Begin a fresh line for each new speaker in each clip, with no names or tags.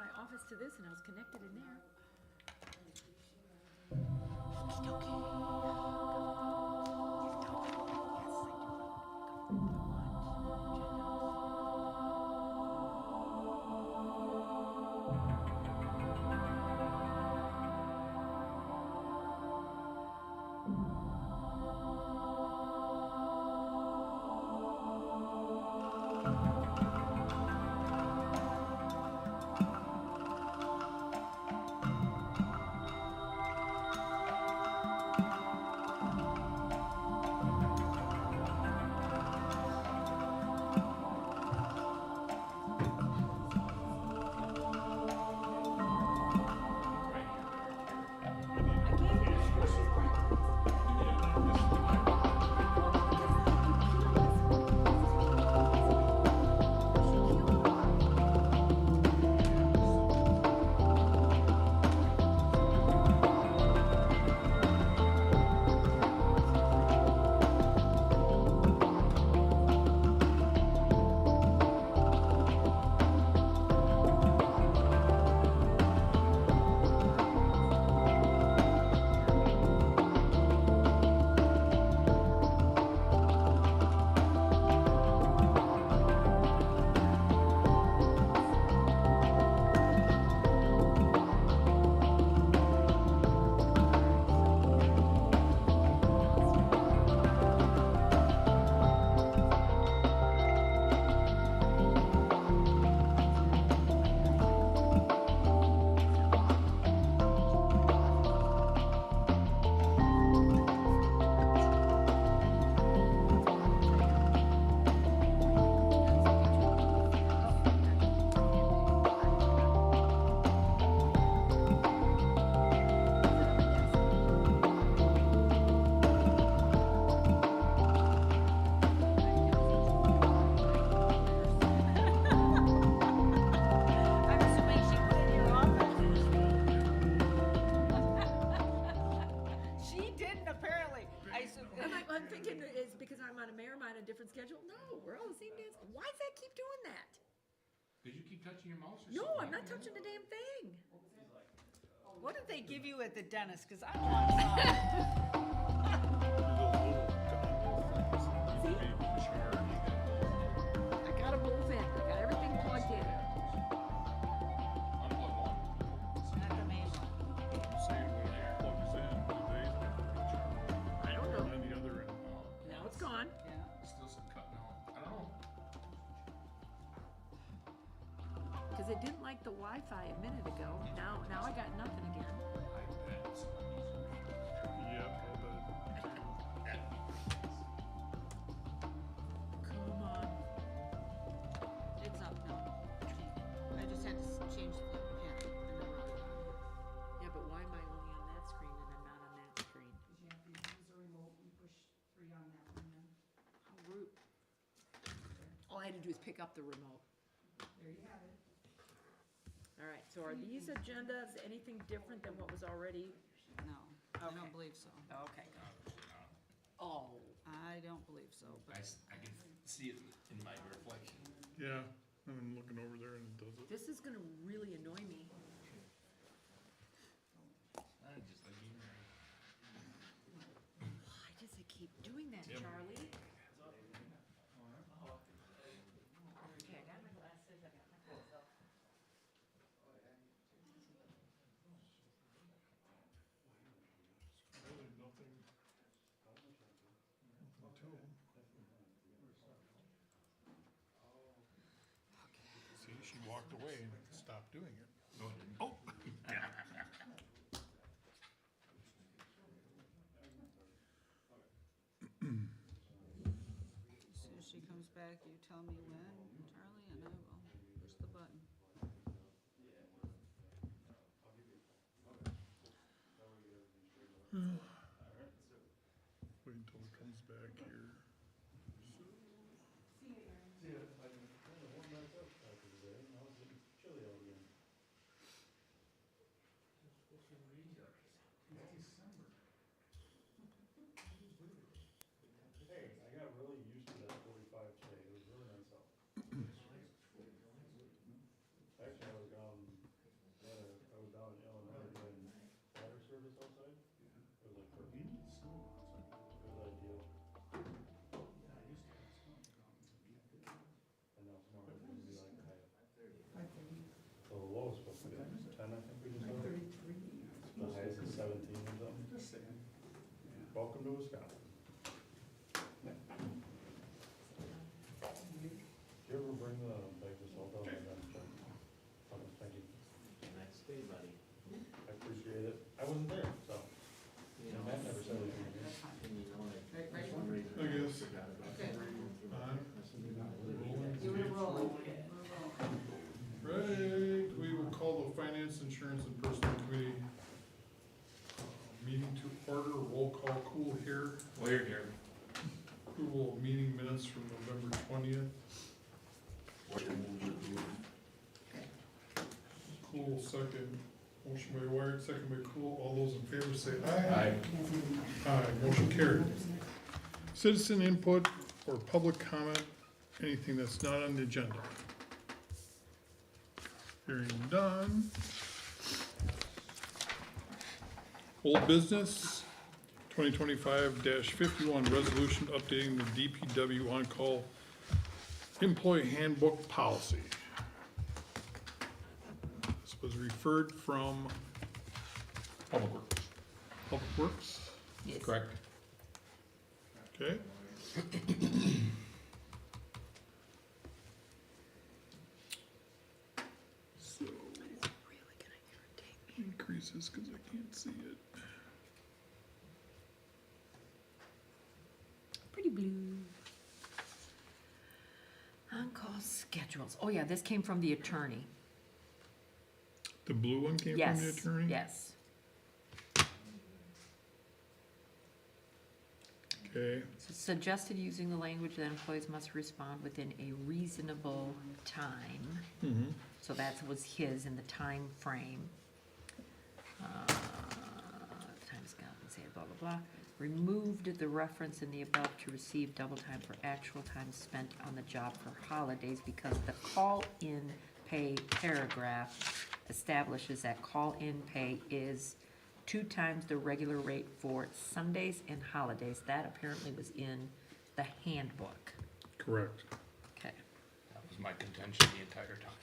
my office to this and I was connected in there. I'm thinking it's because I'm on a Mayor a different schedule. No, we're all the same dance. Why does that keep doing that?
Did you keep touching your mouse or
No,
something?
I'm not touching the damn thing.
What did they give you at the dentist? Cause I want some.
I got them both in. I got everything plugged in.
Unplug one.
Not the main one.
I don't know.
And the other end.
Now it's gone.
Yeah.
Still some cutting out. I don't know.
Because it didn't like the Wi-Fi a minute ago. Now I got nothing again.
Yep,
Come on.
It's up now. I just had to change the pen and then we're on.
Yeah, but why am I only on that screen and I'm not on that screen?
Because you have to use the remote and push 3 on that one then.
How rude. All I had to do is pick up the remote.
There you have it.
All right, so are these agendas anything different than what was already?
No, I
Okay.
don't believe so.
Okay. Oh.
I don't believe so, but
I can see it in my reflection.
yeah, I'm looking over there and it does it.
This is gonna really annoy me.
Just like you.
Why does it keep doing that,
Yep.
Charlie? Okay, I got my glasses, I got my clothes up.
Really nothing. Nothing to 'em. See, she walked away and stopped doing it.
No, it didn't.
Oh!
as soon as she comes back, you tell me when, Charlie, and I will push the button.
Wait until it comes back here.
Hey, I got really used to that 45 today. It was really nice out. Actually, I was gone 10, I think we just had. The highest is 17 or something.
Just saying.
Welcome to Wisconsin. Do you ever bring the bags of salt out? Thank you.
Next day, buddy.
I appreciate it. I wasn't there, so.
You know,
Matt never said anything to me.
and you know, like,
Right, right.
for some reason,
I guess.
forgot about
Okay.
that.
You were rolling.
Right, we will call the Finance, Insurance, and Personnel Committee meeting to order, roll call, Cool here.
We're here.
Approval of meeting minutes from November 20th. Cool, second. Motion by Wired, second by Cool. All those in favor say aye. Aye, motion carried. Citizen input or public comment, anything that's not on the agenda. Hearing done. Old business, 2025-51, resolution updating the DPW on-call employee handbook policy. This was referred from
Public Works.
Public Works,
Yes.
Correct.
okay? So, increases, cause I can't see it.
Pretty blue. On-call schedules. Oh yeah, this came from the attorney.
The blue one came
Yes,
from the attorney?
yes.
Okay,
Suggested using the language that employees must respond within a reasonable time.
mm-hmm,
So that was his in the time frame. Time Scott and say blah, blah, blah. Removed the reference in the above to receive double time for actual time spent on the job for holidays because the call-in pay paragraph establishes that call-in pay is 2 times the regular rate for Sundays and holidays. That apparently was in the handbook.
correct.
Okay.
That was my contention the entire time.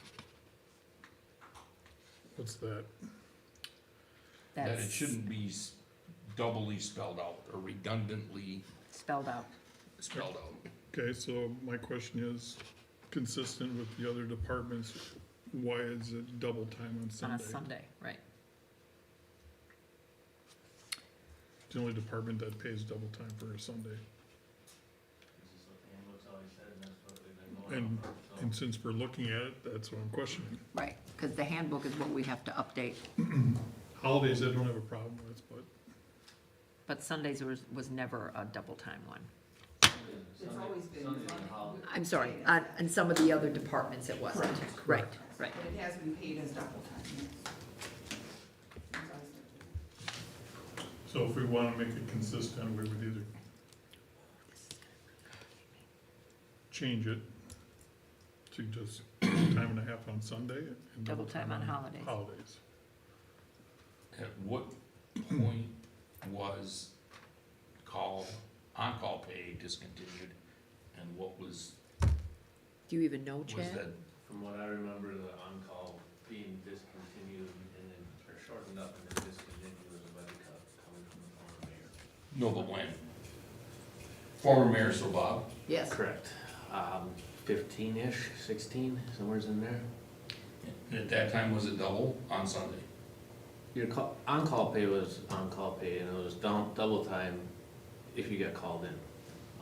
What's that?
That it
That's
shouldn't be doubly spelled out or redundantly
spelled out.
spelled out.
Okay, so my question is, consistent with the other departments, why is it double time on
On
Sunday?
a Sunday, right.
It's the only department that pays double time for a Sunday.
This is what the handbook's always said, and that's what we've been
And,
going on. So,
and since we're looking at it, that's what I'm questioning.
Right, because the handbook is what we have to update,
Holidays, I don't have a problem with,
but Sundays was never a double time one.
It's always been.
Sundays and holidays.
I'm sorry, on some of the other departments it wasn't. Right, right.
But it has been paid as double time, yes.
so if we wanna make it consistent, we would either change it to just time and a half on Sunday and
Double time on holidays.
Holidays.
At what point was on-call pay discontinued? And what was
Do you even know, Chad?
that?
From what I remember, the on-call being discontinued and then, or shortened up and then discontinued was a budget cut coming from the former mayor.
No, but when? Former mayor, so Bob?
Yes.
Correct. 15-ish, 16, somewhere's in there.
And at that time, was it double on Sunday?
Your on-call pay was on-call pay, and it was double time if you got called in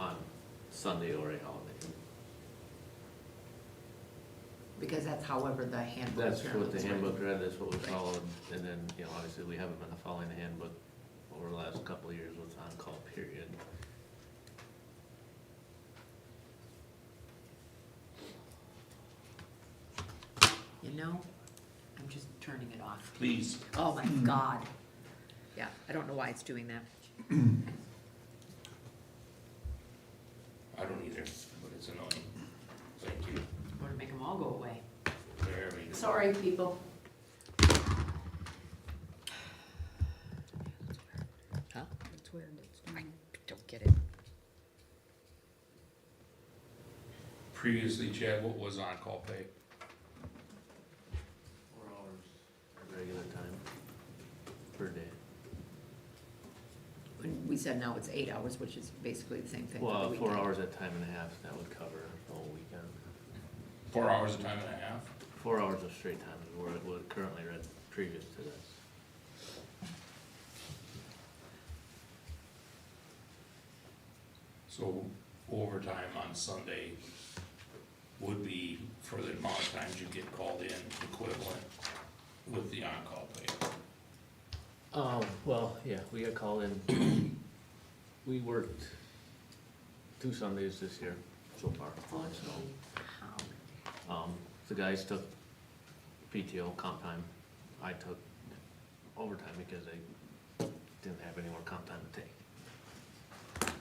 on Sunday or a holiday.
Because that's however the handbook.
That's what the
is written.
handbook read, that's what we
Right.
followed, and then, you know, obviously, we haven't been following the handbook over the last couple of years with on-call period.
You know, I'm just turning it off.
Please.
Oh my God. Yeah, I don't know why it's doing that.
I don't either, but it's annoying. Thank you.
I want to make them all go away.
There we go.
Sorry, people. Huh?
It's weird, it's
I
doing
don't get it.
Previously, Chad, what was on-call pay?
4 hours.
we said now it's 8 hours, which is basically the same thing for the
Well,
weekend.
4 hours at time and a half, that would cover the whole weekend.
4 hours a time and a half?
4 hours of straight time is where it would currently read previous to this.
So overtime on Sunday would be for the amount of times you get called in equivalent with the on-call pay.
Well, yeah, we got called in, we worked 2 Sundays this year so far, so. The guys took PTO, comp time, I took overtime because I didn't have any more comp time to take.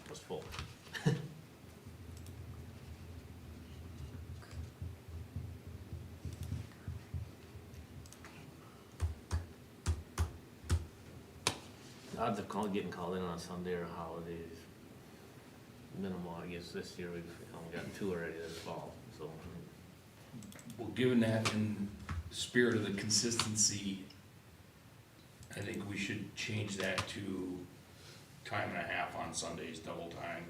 It was full. Odds of getting called in on Sunday or holidays, minimal, I guess this year we've only gotten 2 already this fall, so.
Well, given that in the spirit of the consistency, I think we should change that to time and a half on Sundays, double time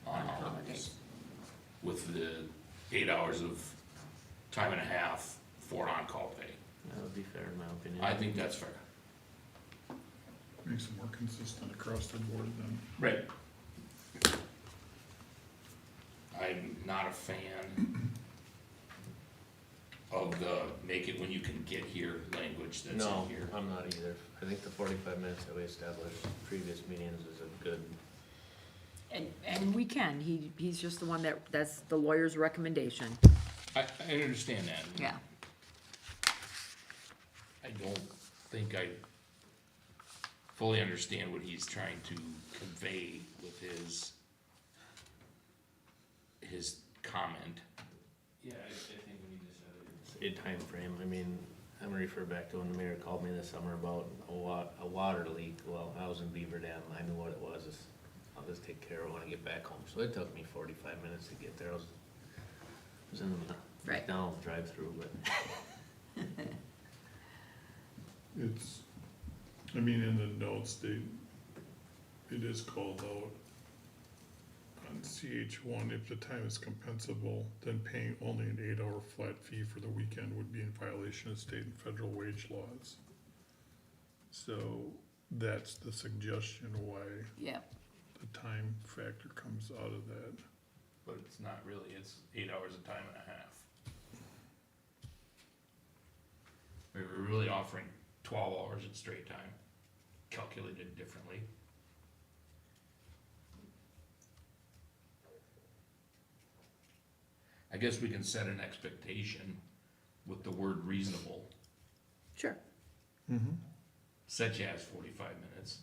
on
On
holidays.
holidays.
With the 8 hours of time and a half for on-call pay.
That would be fair in my opinion.
I think that's fair.
Makes it more consistent across the board then.
Right. I'm not a fan of the make it when you can get here language that's
No,
in here.
I'm not either. I think the 45 minutes that we established previous meetings is a good,
And we can, he's just the one that's the lawyer's recommendation.
I understand that.
Yeah.
I don't think I fully understand what he's trying to convey with his comment.
yeah, I think we need to set a time frame. I mean, I'm gonna refer back to when the mayor called me this summer about a water leak. Well, I was in Beaver Dam, I knew what it was. I'll just take care of it when I get back home. So it took me 45 minutes to get there. I was in the
Right.
McDonald's drive-through, but
It's, I mean, in the notes, it is called out on CH1, if the time is compensable, then paying only an 8-hour flat fee for the weekend would be in violation of state and federal wage laws. So that's the suggestion why
Yeah.
the time factor comes out of that.
But it's not really, it's 8 hours of time and a half. We were really offering 12 hours at straight time, calculated differently. I guess we can set an expectation with the word reasonable,
Sure.
such as 45 minutes.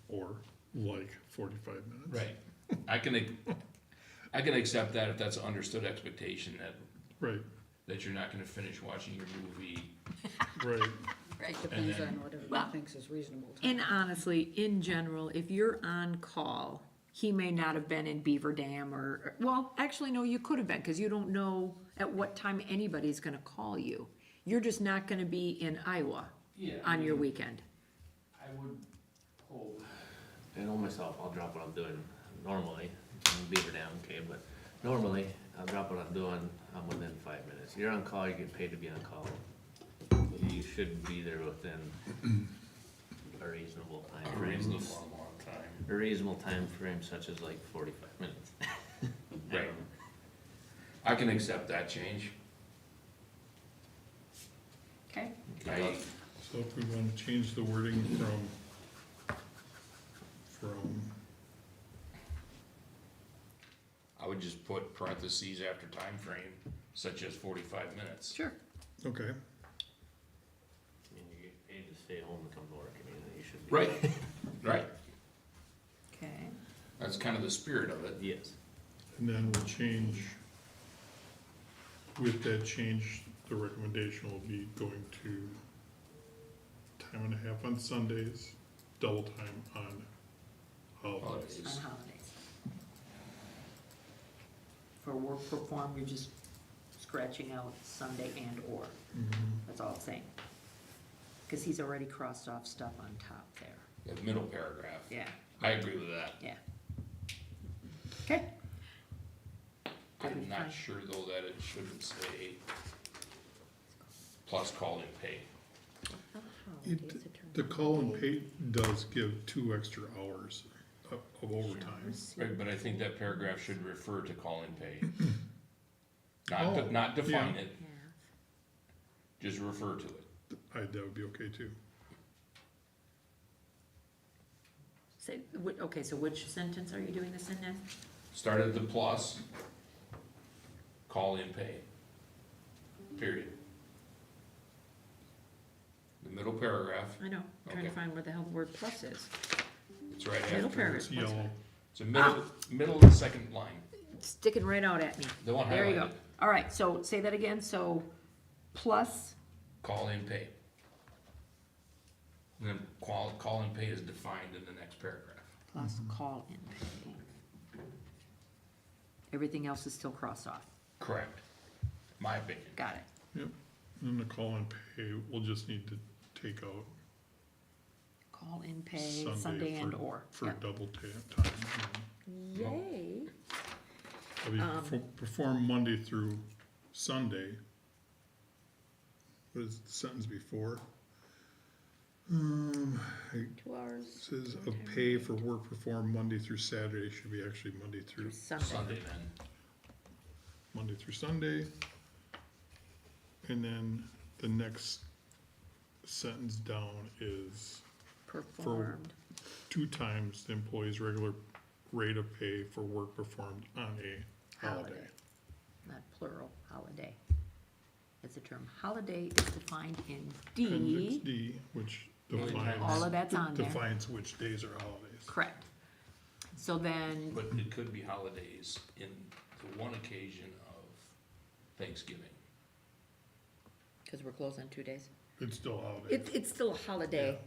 Or like 45 minutes.
Right. I can accept that if that's an understood expectation
Right,
that you're not gonna finish watching your movie.
right.
Right.
Depends
then-
on whatever
Well,
he thinks is reasonable time.
And honestly, in general, if you're on call, he may not have been in Beaver Dam well, actually, no, you could have been, because you don't know at what time anybody's gonna call you. You're just not gonna be in Iowa
yeah.
on your weekend.
I would hope. I know myself, I'll drop what I'm doing normally, in Beaver Dam, okay, but normally, I'll drop what I'm doing, I'm within 5 minutes. You're on call, you get paid to be on call. You should be there within a reasonable time
A
frame.
reasonable amount of time.
A reasonable time frame such as like 45 minutes.
Right. I can accept that change.
Okay.
I,
So if we wanna change the wording from,
I would just put parentheses after time frame, such as 45 minutes.
Sure.
okay,
I mean, you get paid to stay home and come to work, I mean, you should be.
Right, right.
Okay.
That's kind of the spirit of it.
Yes.
and then we'll change, with that change, the recommendation will be going to time and a half on Sundays, double time on holidays.
Holidays.
On holidays. For work performed, you're just scratching out Sunday and/or.
Mhm.
That's all it's saying. Because he's already crossed off stuff on top there.
The middle paragraph.
Yeah,
I agree with that.
yeah. Okay,
I'm not sure though that it shouldn't say plus call-in pay.
The call and pay does give 2 extra hours of overtime.
Right, but I think that paragraph should refer to call-in pay.
Oh,
Not define
yeah.
it, just refer to it.
That would be okay too.
Say, okay, so which sentence are you doing this in then?
Start at the plus, call-in pay. Period. The middle paragraph,
I know, I'm trying to
Okay.
find where the hell the word plus is.
it's right
Middle
after,
paragraph.
It's yellow.
it's a middle of the second line,
Sticking right out at me.
the one
There you go.
highlighted,
All right, so say that again, so plus,
call-in pay. And then call-in pay is defined in the next paragraph.
plus call in pay. Everything else is still crossed off.
Correct, my opinion.
Got it.
Yep. And the call and pay, we'll just need to take out
Call in pay, Sunday and or.
for
Yep.
double time.
Yay.
It'll be perform Monday through Sunday. What is the sentence before?
2
It
hours
says of pay for work performed Monday through Saturday, should be actually Monday
through
through
Sunday.
Sunday. And then the next sentence down is
Performed.
2 times the employee's regular rate of pay for work performed on a holiday.
Not plural, holiday. It's a term. Holiday is defined in
Appendix
D.
D, which
All of that's on there.
defines which days are holidays.
Correct. So then,
But it could be holidays in the one occasion of Thanksgiving.
because we're closed on 2 days.
It's still holidays.
It's still a holiday,
Yeah.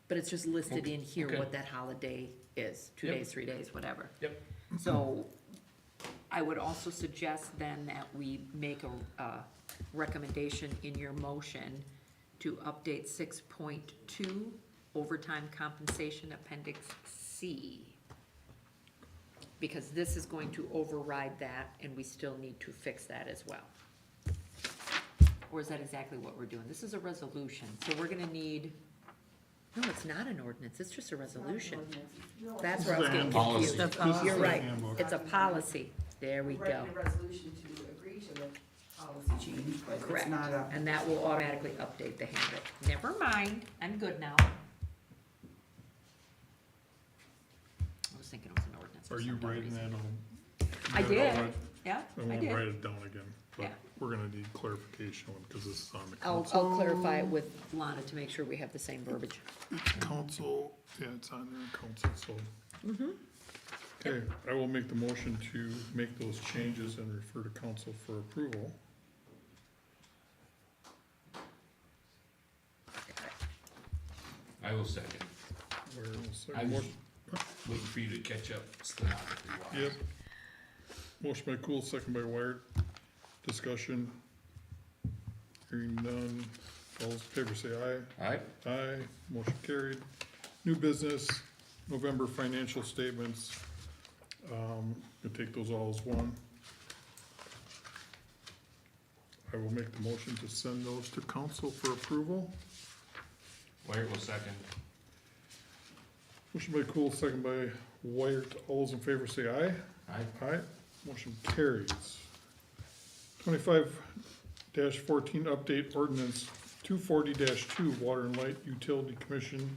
but it's just listed in here
Okay.
what that holiday is, 2
Yep.
days, 3 days, whatever.
Yep.
So I would also suggest then that we make a recommendation in your motion to update 6.2 overtime compensation appendix C. Because this is going to override that and we still need to fix that as well. Or is that exactly what we're doing? This is a resolution, so we're gonna need, no, it's not an ordinance, it's just a resolution. That's where I was getting
Policy.
confused. You're right,
Handbook.
it's a policy, there we
Writing
go.
a resolution to agree to the policy change, but
Correct,
it's not a.
and that will automatically update the handbook. Never mind, I'm good now. I was thinking it was an ordinance for
Are you
some dumb
writing
reason.
that on?
I
you got it all
did,
right?
yeah,
I
I
won't
did.
write it down again, but
Yeah.
we're gonna need clarification because this is on the
I'll
council.
clarify it with Lana to make sure we have the same verbiage.
Council, yeah, it's on there, council, so.
Mm-hmm.
Okay, I will make the motion to make those changes and refer to council for approval.
I will second.
Where will
I
second
was
motion-
waiting for you to catch up stenographically.
Yep. Motion by Cool, second by Wired. Discussion. Hearing none. All those in favor say aye.
Alright,
Aye, motion carried. New business, November financial statements. We'll take those all as one. I will make the motion to send those to council for approval.
Wyatt will second.
Motion by Cool, second by Wired. All those in favor say aye.
Aye.
Aye, motion carries. 25-14 update ordinance 240-2 Water and Light Utility Commission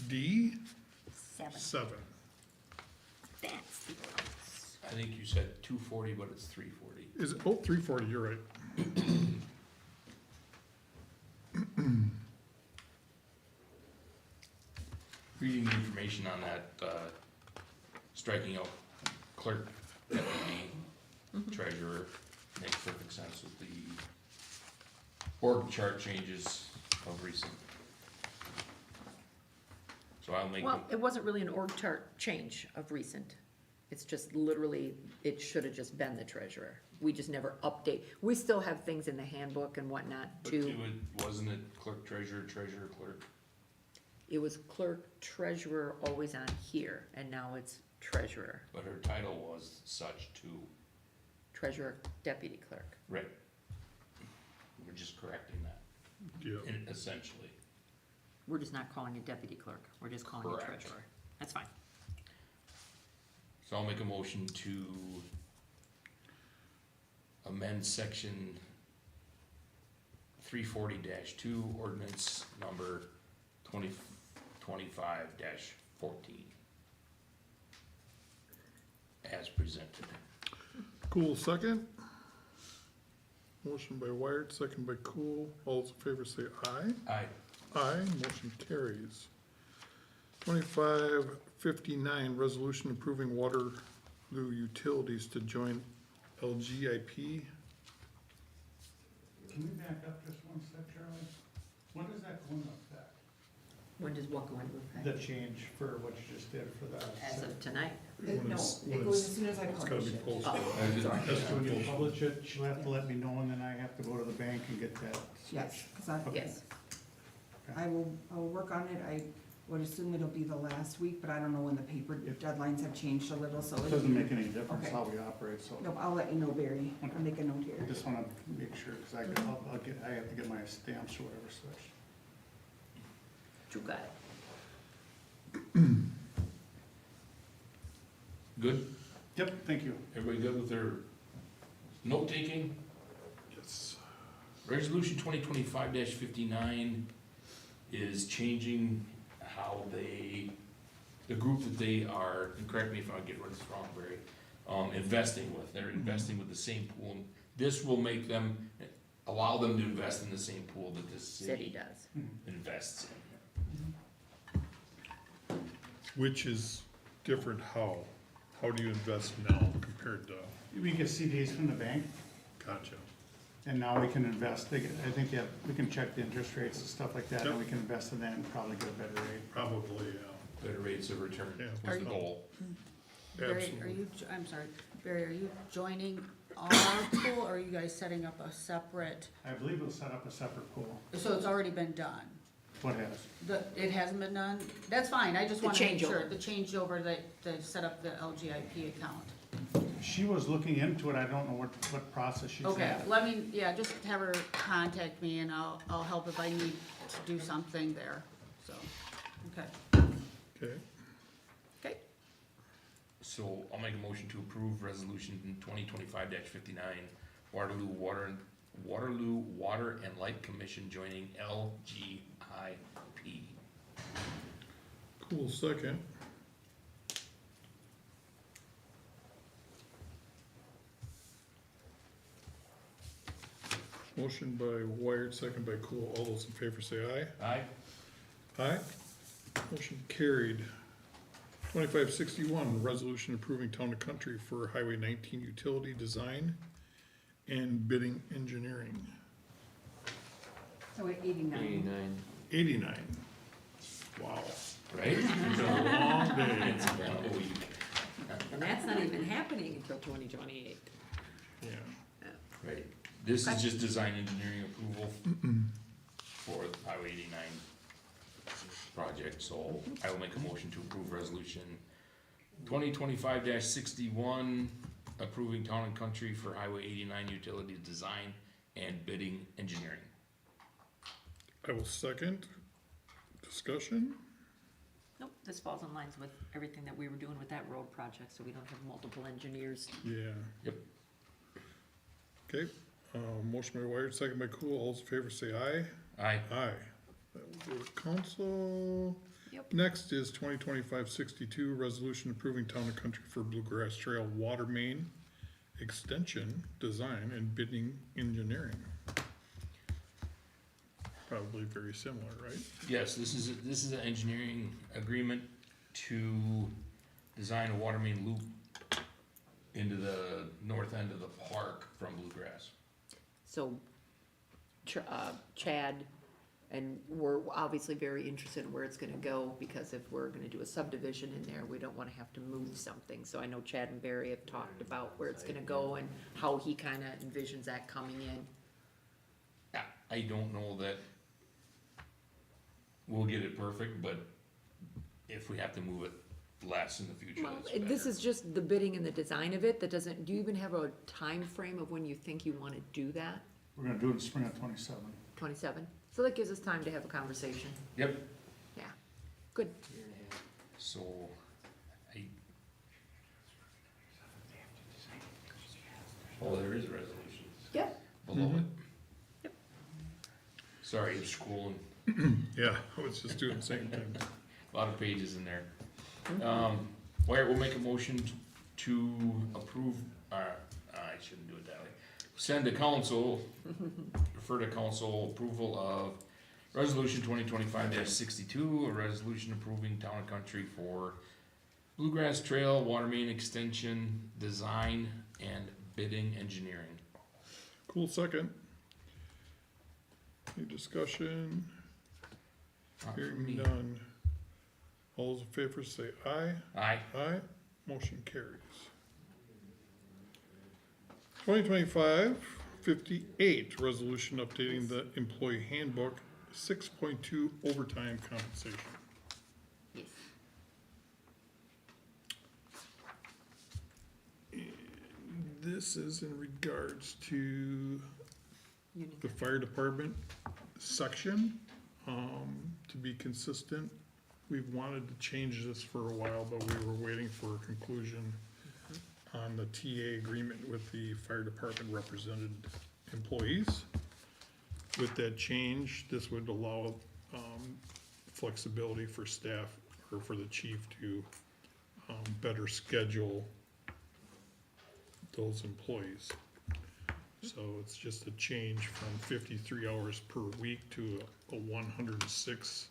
D 7.
That's the ordinance.
I think you said 240, but it's 340.
Is it, oh, 340, you're right.
Reading the information on that, striking out clerk, deputy, treasurer, makes perfect sense with the org chart changes of recent. So I'll make,
Well, it wasn't really an org chart change of recent. It's just literally, it should have just been the treasurer. We just never update. We still have things in the handbook and whatnot
but
to,
wasn't it clerk, treasurer, treasurer, clerk?
It was clerk, treasurer, always on here, and now it's treasurer,
But her title was such too.
treasurer, deputy clerk.
Right. We're just correcting that,
Yeah.
essentially.
We're just not calling it deputy clerk, we're just calling it
Correct.
treasurer. That's fine.
So I'll make a motion to amend section 340-2, ordinance number 2025-14. As presented.
Cool, second. Motion by Wired, second by Cool. All those in favor say aye.
Aye.
Aye, motion carries. 2559, resolution approving Waterloo Utilities to join LGIP.
Can we back up just one step, Charlie? When does that go into effect?
When does what go into effect?
The change for what you just did for the.
As of tonight.
No,
When it's-
it
when
goes
it's-
as soon as I
It's gotta
publish
be
it.
posted.
Oh, sorry.
Has to
So
be
when you
posted.
publish it, she'll have to let me know, and then I have to go to the bank and get that.
Yes, because I,
Yes,
I will work on it. I would assume it'll be the last week, but I don't know when the paper deadlines have changed a little, so.
It
it'll
doesn't
be-
make any difference
Okay.
how we operate, so.
No, I'll let you know, Barry. I'll make a note
I
here.
just wanna make sure, cause I have to get my stamps or whatever switched.
you got it.
Good?
Yep, thank you.
Everybody good with their note-taking?
Yes.
Resolution 2025-59 is changing how they, the group that they are, and correct me if I get this wrong, Barry, investing with. They're investing with the same pool. This will make them, allow them to invest in the same pool that this
City
city
does.
invests in.
Which is different how? How do you invest now compared to,
We get CDs from the bank,
gotcha.
and now we can invest, I think, we can check the interest rates and stuff like that, and we can invest in that and probably get a better rate.
Probably, yeah.
Better rates of return
Yeah.
was the goal.
Barry, are
Absolutely.
you, I'm sorry, Barry, are you joining our pool, or are you guys setting up a separate,
I believe we'll set up a separate pool.
so it's already been done?
What has?
It hasn't been done? That's fine, I just
The
want to make sure,
changeover.
the changeover that, set up the LGIP account.
She was looking into it, I don't know what process she's
Okay,
at.
let me, yeah, just have her contact me and I'll help if I need to do something there, so, okay.
Okay,
Okay,
So I'll make a motion to approve resolution 2025-59, Waterloo Water and Light Commission joining LGIP.
cool, second. Motion by Wired, second by Cool. All those in favor say aye.
Aye?
Aye. Motion carried. 2561, resolution approving town and country for Highway 19 utility design and bidding engineering.
So we're 89.
89.
89. Wow.
Right?
It's a long day.
It's been a week.
And that's not even happening until 2028.
Yeah.
Right. This is just design engineering approval for the Highway 89 project, so I will make a motion to approve resolution 2025-61, approving town and country for Highway 89 utility design and bidding engineering.
I will second. Discussion?
Nope, this falls in lines with everything that we were doing with that road project, so we don't have multiple engineers.
Yeah.
Yep.
Okay, motion by Wired, second by Cool. All those in favor say aye.
Aye.
Aye. That will go to council.
Yep.
Next is 2025-62, resolution approving town and country for Bluegrass Trail water main extension, design, and bidding engineering. Probably very similar, right?
Yes, this is an engineering agreement to design a water main loop into the north end of the park from Bluegrass.
So, Chad, and we're obviously very interested in where it's gonna go, because if we're gonna do a subdivision in there, we don't wanna have to move something. So I know Chad and Barry have talked about where it's gonna go and how he kinda envisions that coming in.
I don't know that we'll get it perfect, but if we have to move it less in the future,
Well,
that's
this
better.
is just the bidding and the design of it, that doesn't, do you even have a time frame of when you think you wanna do that?
We're gonna do it in spring of 27.
27? So that gives us time to have a conversation.
Yep,
Yeah, good.
so, I. Oh, there is a resolution
Yep.
below it.
Yep.
Sorry, I'm scrolling,
Yeah, I was just doing the same thing.
a lot of pages in there. Wyatt will make a motion to approve, I shouldn't do it that way. Send to council, refer to council approval of resolution 2025-62, a resolution approving town and country for Bluegrass Trail, water main extension, design, and bidding engineering.
Cool, second. Any discussion?
Not for
Hearing
me.
none. All those in favor say aye.
Aye.
Aye, motion carries. 2025-58, resolution updating the employee handbook, 6.2 overtime compensation.
Yes.
This is in regards to
Union.
the fire department section. To be consistent, we've wanted to change this for a while, but we were waiting for a conclusion on the TA agreement with the fire department represented employees. With that change, this would allow, flexibility for staff or for the chief to, better schedule those employees. So it's just a change from 53 hours per week to a 106-hour,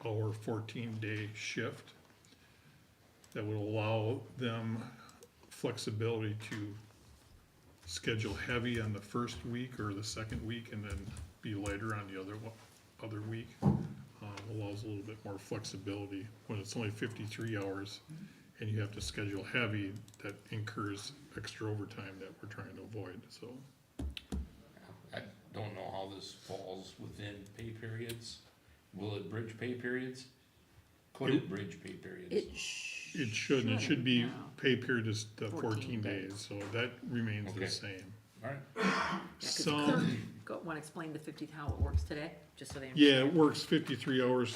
14-day shift that would allow them flexibility to schedule heavy on the first week or the second week and then be lighter on the other week. Allows a little bit more flexibility. When it's only 53 hours and you have to schedule heavy, that incurs extra overtime that we're trying to avoid, so.
I don't know how this falls within pay periods. Will it bridge pay periods? Could it bridge pay periods?
It
It should be,
now.
pay period is the
14
14 days, so that remains the
Okay.
same.
Alright,
Some,
Wanna explain the 50, how it works today, just so they
yeah,
understand?
it works 53 hours.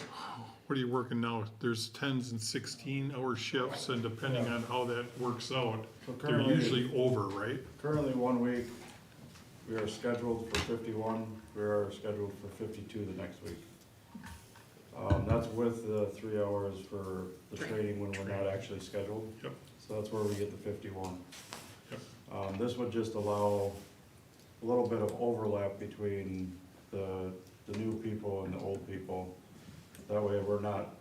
What are you working now? There's 10s and 16-hour shifts, and depending on how that works out,
So
they're
currently,
usually over, right?
currently 1 week, we are scheduled for 51, we are scheduled for 52 the next week. That's with the 3 hours for the training when we're not actually scheduled.
Yep.
So that's where we get the 51.
Yep.
This would just allow a little bit of overlap between the new people and the old people. That way we're not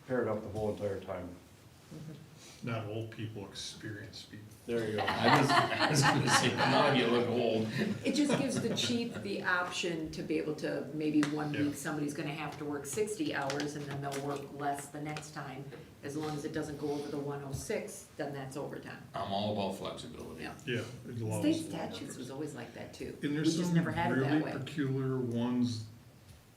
paired up the whole entire time.
Not old people, experienced people.
There you go.
I was gonna say, now you look old.
It just gives the chief the option to be able to, maybe one
Yeah.
week, somebody's gonna have to work 60 hours, and then they'll work less the next time. As long as it doesn't go over the 106, then that's overtime.
I'm all about flexibility.
Yeah.
Yeah, it allows.
State statutes was always like that too.
And
We
there's
just
some
never had it
really
that way.
peculiar ones,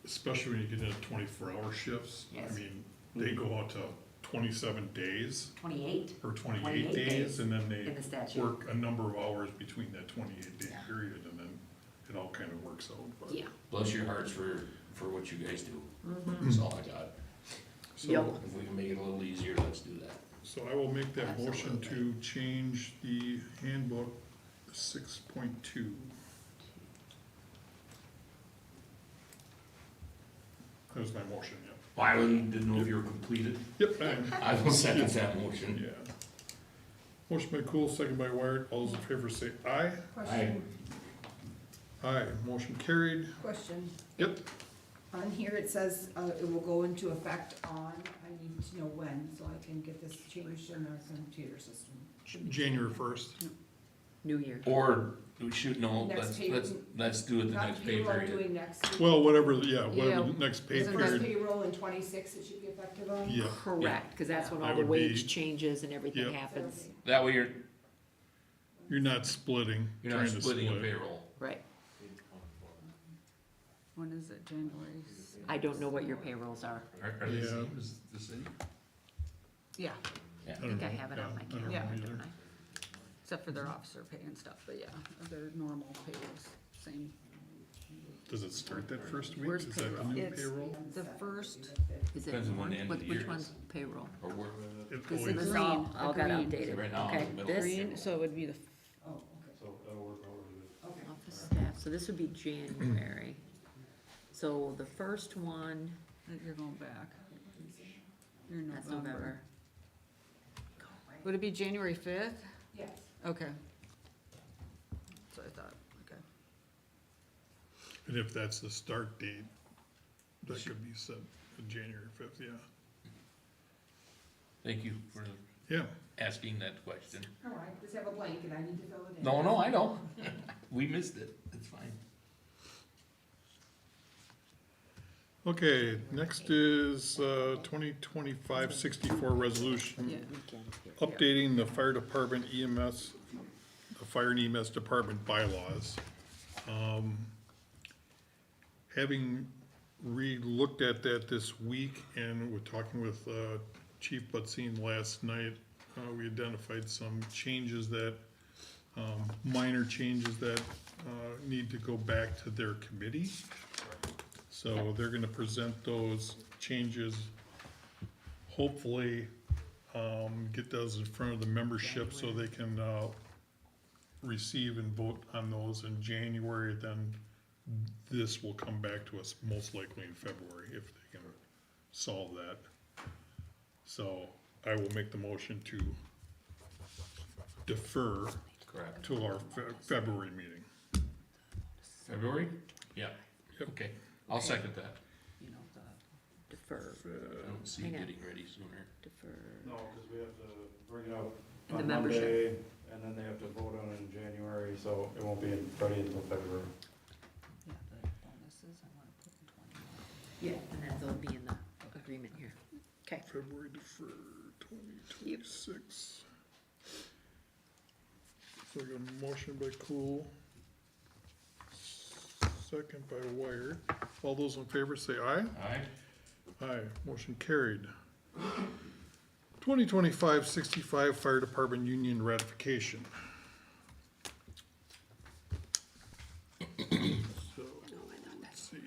especially when you get into 24-hour shifts. I
Yes.
mean, they go out to 27 days
28
or 28
28
days,
days
and then
in
they
the statute.
work a number of hours between that 28-day
Yeah.
period, and then it all kind of works out. But-
Yeah.
Bless your hearts for what you guys do. That's all I got.
Yep.
So,
If we can make it a little easier, let's do that.
so I will make that motion to
Absolutely.
change the handbook 6.2. That was my motion, yep.
I didn't know if you were completed.
Yep,
I will second that motion.
yeah. Motion by Cool, second by Wired. All those in favor say aye.
Question,
Aye, motion carried.
question.
Yep.
On here it says, it will go into effect on, I need to know when, so I can get this changed in our computer system.
January 1st.
New Year.
Or, we should, no,
Next pay-
let's do it the
Not
next pay
payroll
period.
doing next week.
Well, whatever, yeah, whatever
Yeah.
the next pay
Is it first
period.
payroll in 26 it should be effective on?
Yeah,
Correct, cause that's when
That
all the
would be-
wage changes and everything
Yep.
happens.
That way
you're not splitting,
you're not
trying to
splitting a
split.
payroll.
Right.
When is it, January?
I don't know what your payrolls are.
Are they the
Yeah.
same as the city?
Yeah,
I think I have it on my
don't know
calendar,
either.
don't I?
except for their officer pay and stuff, but yeah, their normal pay is same.
Does it start that first week?
Where's
Is that the
payroll?
new
It's
payroll?
the first,
Is it
Depends on when the end of the
which
year
one's
is.
payroll?
Or where,
It
This
always-
is
green,
all
the
got
green.
updated.
Right now,
Okay,
in the middle.
this,
green, so it would be the,
Oh, okay,
So that'll work out really good.
okay.
office staff, so this would be January. So the first one,
you're going back. You're in
that's
November.
November.
Would it be January fifth?
Yes.
Okay. So I thought, okay.
And if that's the start date, that could be set for January fifth, yeah.
thank you for
Yeah,
asking that question.
All right, just have a blank and I need to fill it in.
No, I know. We missed it, it's fine.
okay, next is 2025-64 resolution,
Yeah.
updating the fire department EMS, the fire and EMS department bylaws. Having re-looked at that this week and we're talking with Chief Butzine last night, we identified some changes that, minor changes that need to go back to their committee. So they're gonna present those changes, hopefully, get those in front of the membership so they can, receive and vote on those in January, then this will come back to us most likely in February if they can solve that. So I will make the motion to defer
Correct.
to our February meeting.
February? Yeah.
Yep.
Okay, I'll second that.
You know, the
Defer,
I don't see it
Hang on.
getting ready sooner.
defer.
No, because we have to bring it up
And the
on
membership.
Monday, and then they have to vote on it in January, so it won't be ready until February.
Yeah, the bonuses, I wanna put in 21.
Yeah.
And then they'll be in the agreement here. Okay,
February defer 2026. So we got a motion by Cool, second by Wired. All those in favor say aye.
Aye?
Aye, motion carried. 2025-65 Fire Department Union ratification. So, let's see,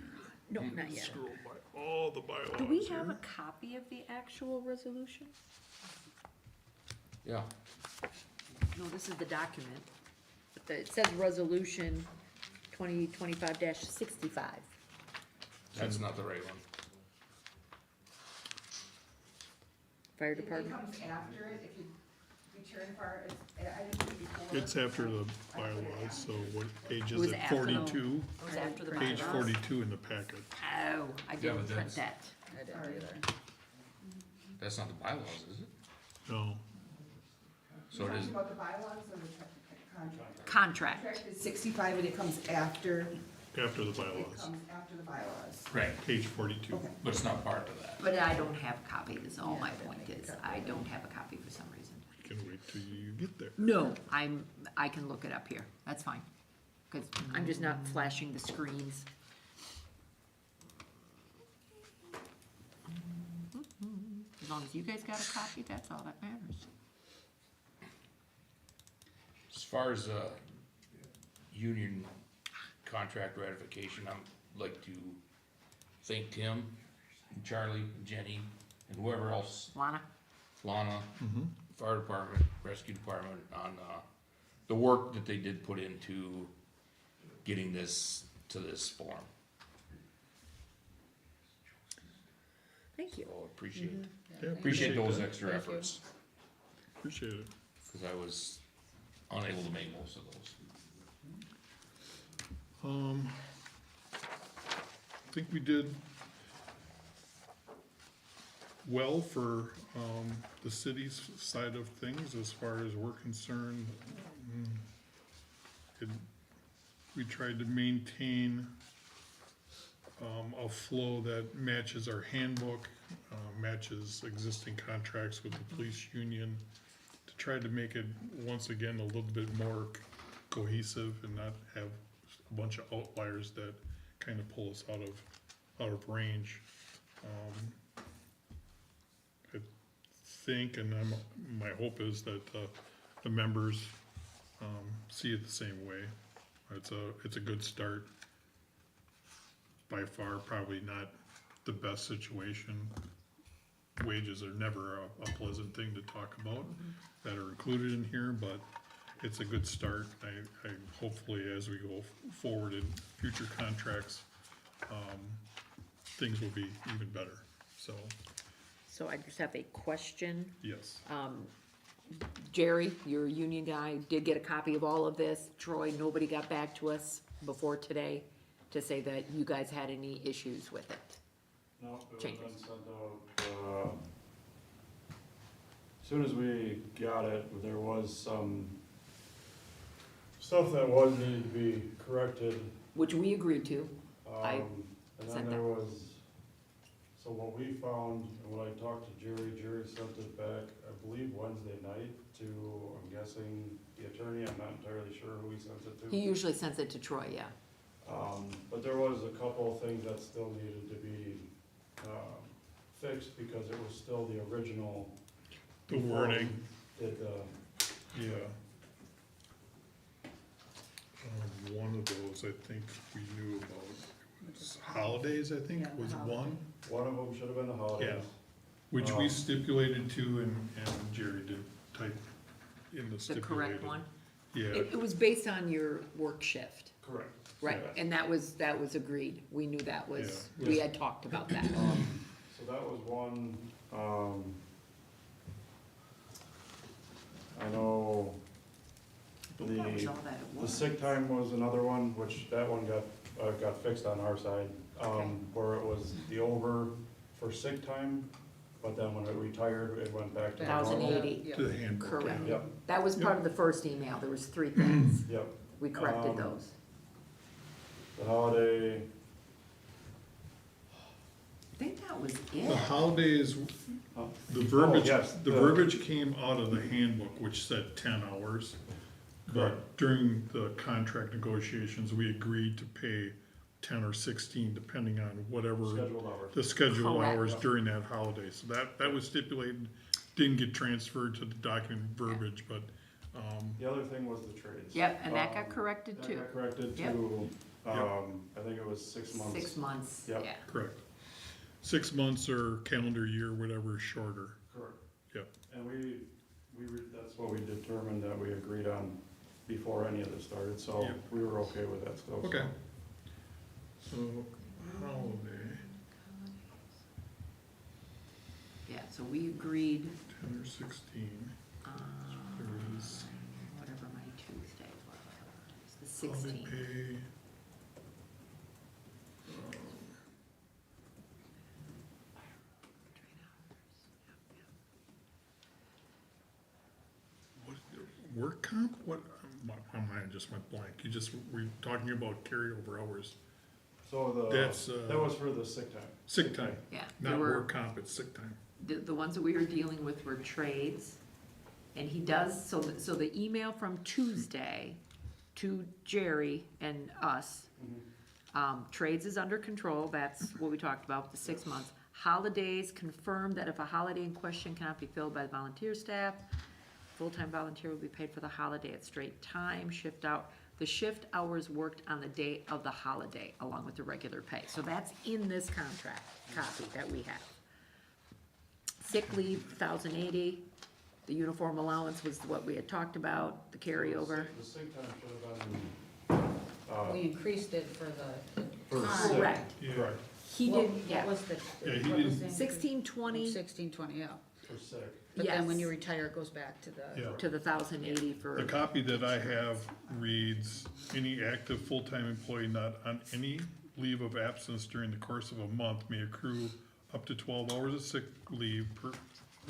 no, not yet.
scroll by all the bylaws
Do we have a
here.
copy of the actual resolution?
Yeah.
No, this is the document. But it says resolution 2025-65.
That's not the right one.
Fire
It
department.
comes after it, if you turn far, it's, I didn't do it before.
It's after the bylaws, so what page
It
is
was
it?
after-
42?
It was after the
Page
bylaws.
42 in the packet.
Oh, I didn't
but
print
that's-
that.
I didn't either.
That's not the bylaws, is it?
No,
So it is,
Talking about the bylaws or the contract?
Contract.
Contract is 65 and it comes after,
after the
it
bylaws,
comes after the bylaws.
right,
page 42.
Okay.
but it's not part of that.
But I don't have a copy, is all
Yeah,
my
I didn't
point
make a
is.
copy.
I don't have a copy for some reason.
You can wait till you get there.
No, I can look it up here. That's fine. Because I'm just not flashing the screens. As long as you guys got a copy, that's all that matters.
As far as, union contract ratification, I'd like to thank Tim, and Charlie, and Jenny, and whoever else,
Lana?
Lana, fire department, rescue department, on, the work that they did put into getting this to this form.
Thank you.
So appreciate,
Yeah,
appreciate those
that.
extra
Thank you.
efforts,
Appreciate it.
cause I was unable to make most of those.
I think we did well for, the city's side of things as far as we're concerned. It- We tried to maintain, a flow that matches our handbook, matches existing contracts with the police union, to try to make it, once again, a little bit more cohesive and not have a bunch of outliers that kind of pull us out of range. I think, and my hope is that, the members, see it the same way. It's a good start. By far, probably not the best situation. Wages are never a pleasant thing to talk about that are included in here, but it's a good start. I hopefully, as we go forward in future contracts, things will be even better.
So I just have a question.
Yes.
Jerry, your union guy, did get a copy of all of this. Troy, nobody got back to us before today to say that you guys had any issues with it.
No, it was
Changes.
been sent out, as soon as we got it, there was some stuff that was needed to be corrected.
Which we agreed to. I
And
sent
then
that.
there was, so what we found, and when I talked to Jerry sent it back, I believe Wednesday night to, I'm guessing, the attorney, I'm not entirely sure who he sent it
He
to.
usually sends it to Troy, yeah.
But there was a couple of things that still needed to be, fixed because it was still the original.
The wording,
Did,
yeah. One of those I think we knew about. It was holidays, I think,
Yeah, the
was
holiday.
one,
one of them should have been the holidays.
which we stipulated to, and Jerry did type in the
The
stipulated.
correct one.
Yeah,
It was based on your work shift,
Correct.
right?
Yeah.
And that was agreed. We knew that was,
Yeah.
we had talked about that.
So that was one, I know
I think that was all that it
the
was.
sick time was another one, which that one got fixed on our side.
Okay.
Where it was the over for sick time, but then when it retired, it went back to the normal.
1,080.
to the handbook.
Correct.
yeah.
Yep,
That was part of the first email. There was 3 things.
yep.
We corrected
Um,
those.
The holiday,
I think that was
The
it.
holidays,
oh,
the verbiage,
yes,
the
the-
verbiage came out of the handbook, which said 10 hours.
Correct.
But during the contract negotiations, we agreed to pay 10 or 16, depending on whatever
scheduled hours.
the scheduled
Correct.
hours during that holiday. So that was stipulated, didn't get transferred to the document verbiage, but,
The other thing was the trades.
Yep, and that got
Um,
corrected
That
too.
got corrected
Yep.
to,
Yep.
I think it was 6 months.
6 months,
Yep.
yeah.
correct. 6 months or calendar year, whatever is shorter.
Correct.
Yep.
And that's what we determined that we agreed on before any of this started, so
Yep.
we were okay with that still. so.
Okay. So, holiday,
Yeah, so we agreed,
10 or 16, there is
whatever my Tuesday was, the
holiday
16th.
pay. What, work comp, what, my mind just went blank, were you talking about carryover hours?
So
That's,
that was for the sick time.
Sick time,
Yeah, there
not
were,
work comp, it's sick time.
the ones that we were dealing with were trades. And he does, so the email from Tuesday to Jerry and us, trades is under control, that's what we talked about, the 6 months. Holidays, confirm that if a holiday in question cannot be filled by the volunteer staff, full-time volunteer will be paid for the holiday at straight time, the shift hours worked on the day of the holiday, along with the regular pay. So that's in this contract copy that we have. Sick leave, 1,080, the uniform allowance was what we had talked about, the carryover.
The sick time should have been,
We increased it for the
for
time.
sick.
Correct.
Yeah,
Correct,
He did, yeah,
What was the?
Yeah, he
what was
did-
the-
1620
1620, yeah.
for sick.
But then when
Yes.
you retire, it goes back to the.
yeah.
to the 1,080 for,
The copy that I have reads, any active full-time employee not on any leave of absence during the course of a month may accrue up to 12 hours of sick leave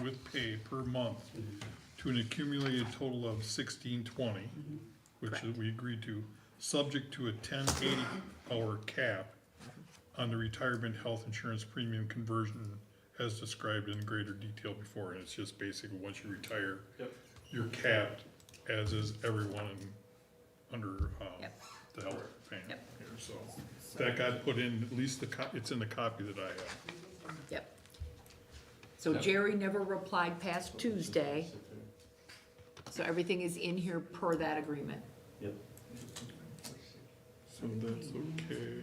with pay per month to an accumulated total of 1620, which
Correct.
we agreed to, subject to a 1080-hour cap on the retirement health insurance premium conversion as described in greater detail before, and it's just basically, once you retire,
Yep.
you're capped, as is everyone under,
Yep.
the health plan
Yep.
here, so. That got put in, at least it's in the copy that I have.
Yep. So Jerry never replied past Tuesday, so everything is in here per that agreement.
Yep.
So that's okay.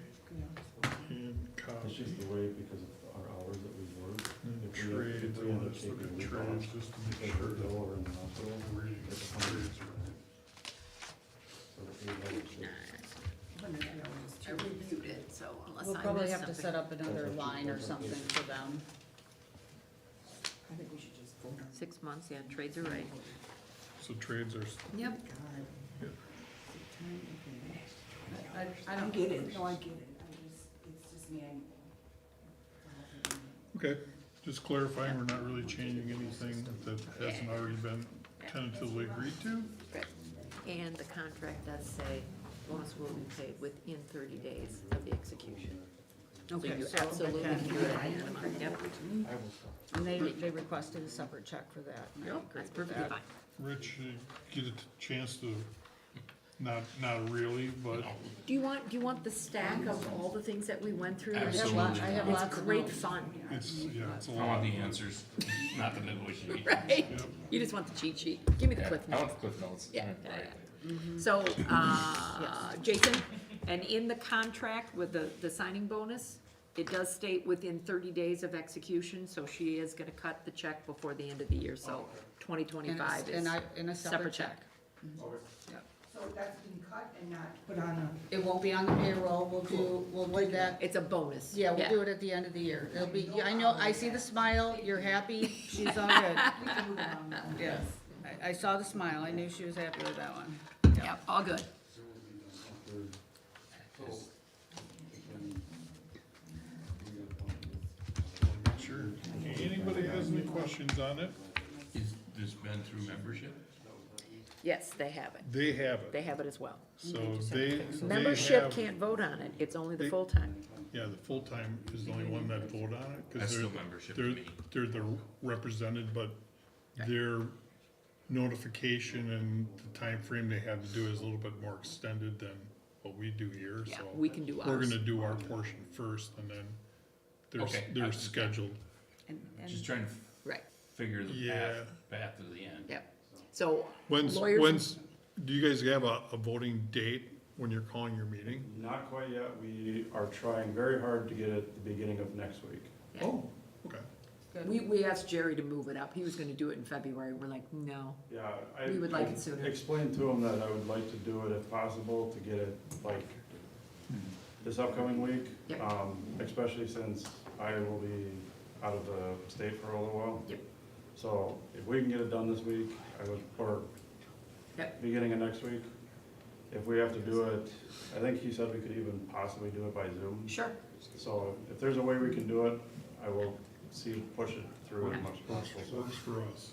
And
It's
copy.
just the way, because of our hours that we work.
And
If we- if
trades,
we
I
end
wanna
up
just look
taking
at
a week
trades
off,
just to make
because
sure
we're
that
lower in the hospital,
reading
it's a
trades
hundred.
are.
So the 8 hours shift.
I reviewed it, so unless
We'll
I
probably
missed
have to
something.
set up another line or something for them.
I think we should just vote on
6 months, yeah, trades are right.
So trades are,
Yep.
God.
Yeah.
I
I
don't
get it, no, I get it, it's just me,
okay, just clarifying, we're not really changing anything that hasn't already been tentatively agreed to?
Right. And the contract does say bonus will be paid within 30 days of the execution. So
Okay,
you
so
absolutely
okay.
can do it at any month, yep.
And they requested a separate check for that. and I
Nope,
agreed
that's
with
perfectly
that.
fine.
Rich, you get a chance to, not really, but,
Do you want the stack of all the things that we went through?
I have
Absolutely.
lots, I have
It's
lots of
great
notes.
fun,
it's, yeah, it's a
I
lot.
want the answers, not the negotiation.
right?
Yep.
You just want the cheat sheet. Give me the
Yeah,
cliff
I want
notes.
the cliff notes.
Yeah,
Right.
yeah, yeah. So, Jason, and in the contract with the signing bonus, it does state within 30 days of execution, so she is gonna cut the check before the end of the year, so 2025 is
And a
separate check.
So that's been cut and not put on
It won't be on the payroll, we'll do that.
It's a bonus.
Yeah, we'll do it at the end of the year. It'll be, I know, I see the smile, you're happy, she's all good.
we can move along now.
Yes, I saw the smile, I knew she was happy with that one.
Yep, all good.
Sure. Anybody has any questions on it?
Is this been through membership?
Yes, they have it.
They have it,
They have it as well.
so they
Membership
have,
can't vote on it, it's only the
They-
full-time.
yeah, the full-time is the only one that vote on it,
That's
cause
still membership to
they're,
me.
they're the represented, but their notification and the time frame they have to do is a little bit more extended than what we do here,
Yeah,
so.
we can do
We're
ours.
gonna do our portion first, and then
Okay.
they're scheduled.
Just trying to
Right,
figure the
Yeah.
path to the end.
yep. So,
When's,
lawyers,
do you guys have a voting date when you're calling your meeting?
Not quite yet, we are trying very hard to get it at the beginning of next week.
Yeah.
Oh, okay.
we asked Jerry to move it up, he was gonna do it in February, we're like, no.
Yeah,
We would like
I
it sooner.
explained to him that I would like to do it if possible, to get it like this upcoming week.
Yep.
Especially since I will be out of the state for a little while.
Yep.
So if we can get it done this week, I would, or
Yep.
beginning of next week. If we have to do it, I think he said we could even possibly do it by Zoom.
Sure.
So if there's a way we can do it, I will push it through as much as possible. So
Works for us.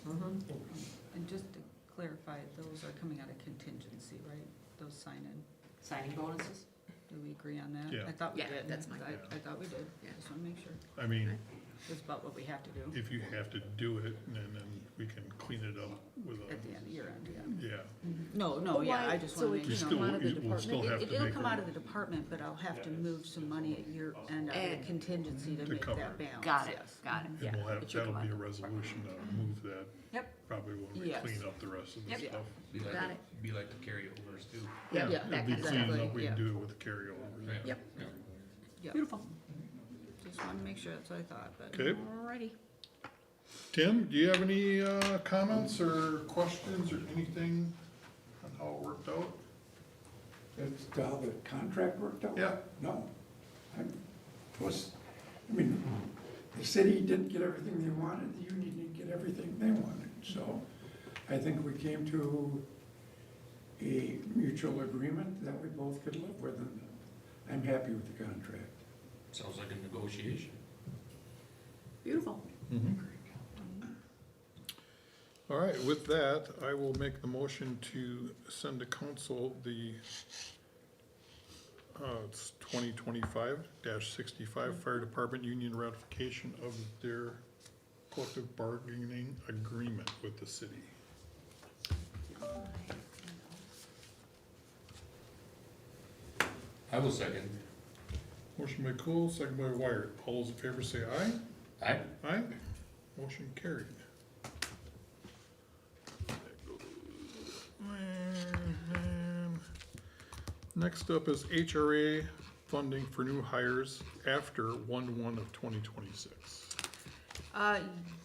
And just to clarify, those are coming out of contingency, right? Those sign-in,
Signing bonuses?
do we agree on that?
Yeah.
I thought we
Yeah,
did.
that's fine.
I thought we did,
Yeah.
just wanna make sure.
I mean,
It's about what we have to do
if you have to do it, then we can clean it up with
at the
a,
end, year end, yeah.
yeah.
No,
But
yeah,
why-
I just
so
wanna
it
make,
You
you
still-
know,
out of the
you will still
department?
have to
it'll
make
come
a-
out of the department, but I'll have to move some money at year end out of
And-
the contingency to
To
make
cover
that
it.
balance,
Got it,
yes.
got it, yeah.
And we'll have,
it should
that'll
come
be a
out.
resolution to move that,
Yep,
probably when we
Yes.
clean up the rest of the
Yep.
stuff.
Be like,
Got it.
be like the carryovers too.
yeah,
Yeah,
that
It'll be
kind of
cleaning
stuff.
up, we can
yeah.
do it with the carryover.
Yep.
Yeah.
Yeah,
Beautiful.
just wanna make sure, that's what I thought, but.
Okay,
Alrighty.
Tim, do you have any, comments or questions or anything on how it worked out?
That's how the contract worked out?
Yeah.
No. I mean, the city didn't get everything they wanted, the union didn't get everything they wanted. So I think we came to a mutual agreement that we both could live with, and I'm happy with the contract.
Sounds like a negotiation.
Beautiful.
All right, with that, I will make the motion to send to council the, it's 2025-65 Fire Department Union ratification of their collective bargaining agreement with the city.
I will second.
Motion by Cool, second by Wired. All those in favor say aye.
Aye.
Aye. Motion carried. Next up is HRA funding for new hires after 1/1 of 2026.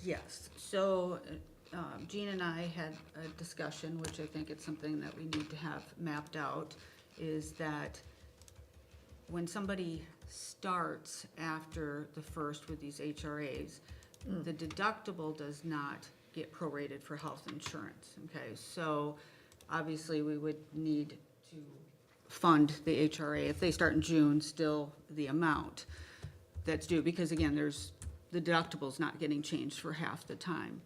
Yes, so, Jean and I had a discussion, which I think it's something that we need to have mapped out, is that when somebody starts after the first with these HRAs, the deductible does not get prorated for health insurance, okay? So, obviously, we would need to fund the HRA, if they start in June, still the amount that's due, because again, the deductible's not getting changed for half the time.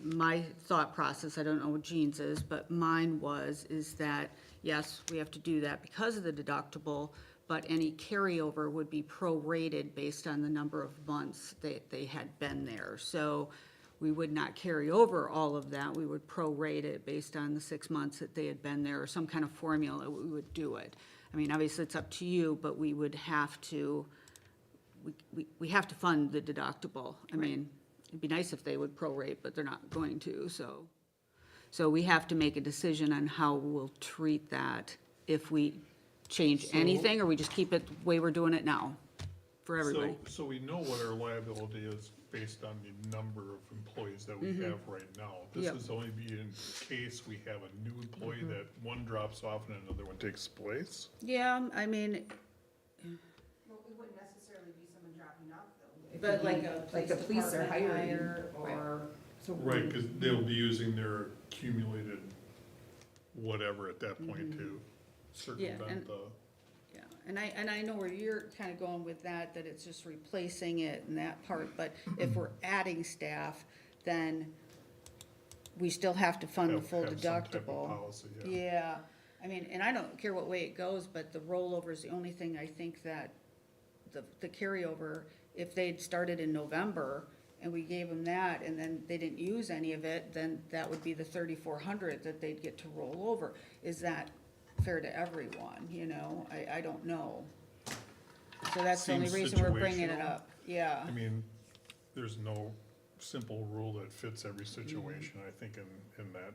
My thought process, I don't know what Jean's is, but mine is that, yes, we have to do that because of the deductible, but any carryover would be prorated based on the number of months they had been there. So we would not carry over all of that, we would prorate it based on the 6 months that they had been there, or some kind of formula, we would do it. I mean, obviously, it's up to you, but we would have to, we have to fund the deductible. I mean, it'd be nice if they would prorate, but they're not going to, so. So we have to make a decision on how we'll treat that, if we change anything, or we just keep it the way we're doing it now, for everybody.
So we know what our liability is based on the number of employees that we have right now. This
Yep.
is only be in case we have a new employee that one drops off and another one takes place.
Yeah, I mean,
Well, it wouldn't necessarily be someone dropping off though. It
But
could
like
be
a
Like the
police
police are
department
hiring,
hire,
or, so.
Right, because they'll be using their accumulated whatever at that point to circumvent
and-
the.
yeah, and I know where you're kind of going with that, that it's just replacing it and that part, but if we're adding staff, then we still have to fund the full
have some type of
deductible.
policy, yeah.
Yeah, I mean, and I don't care what way it goes, but the rollover is the only thing I think that, the carryover, if they'd started in November and we gave them that and then they didn't use any of it, then that would be the 3,400 that they'd get to roll over. Is that fair to everyone, you know? I don't know. So that's the only
Seems
reason we're bringing it
situational.
up, yeah.
I mean, there's no simple rule that fits every situation, I think, in that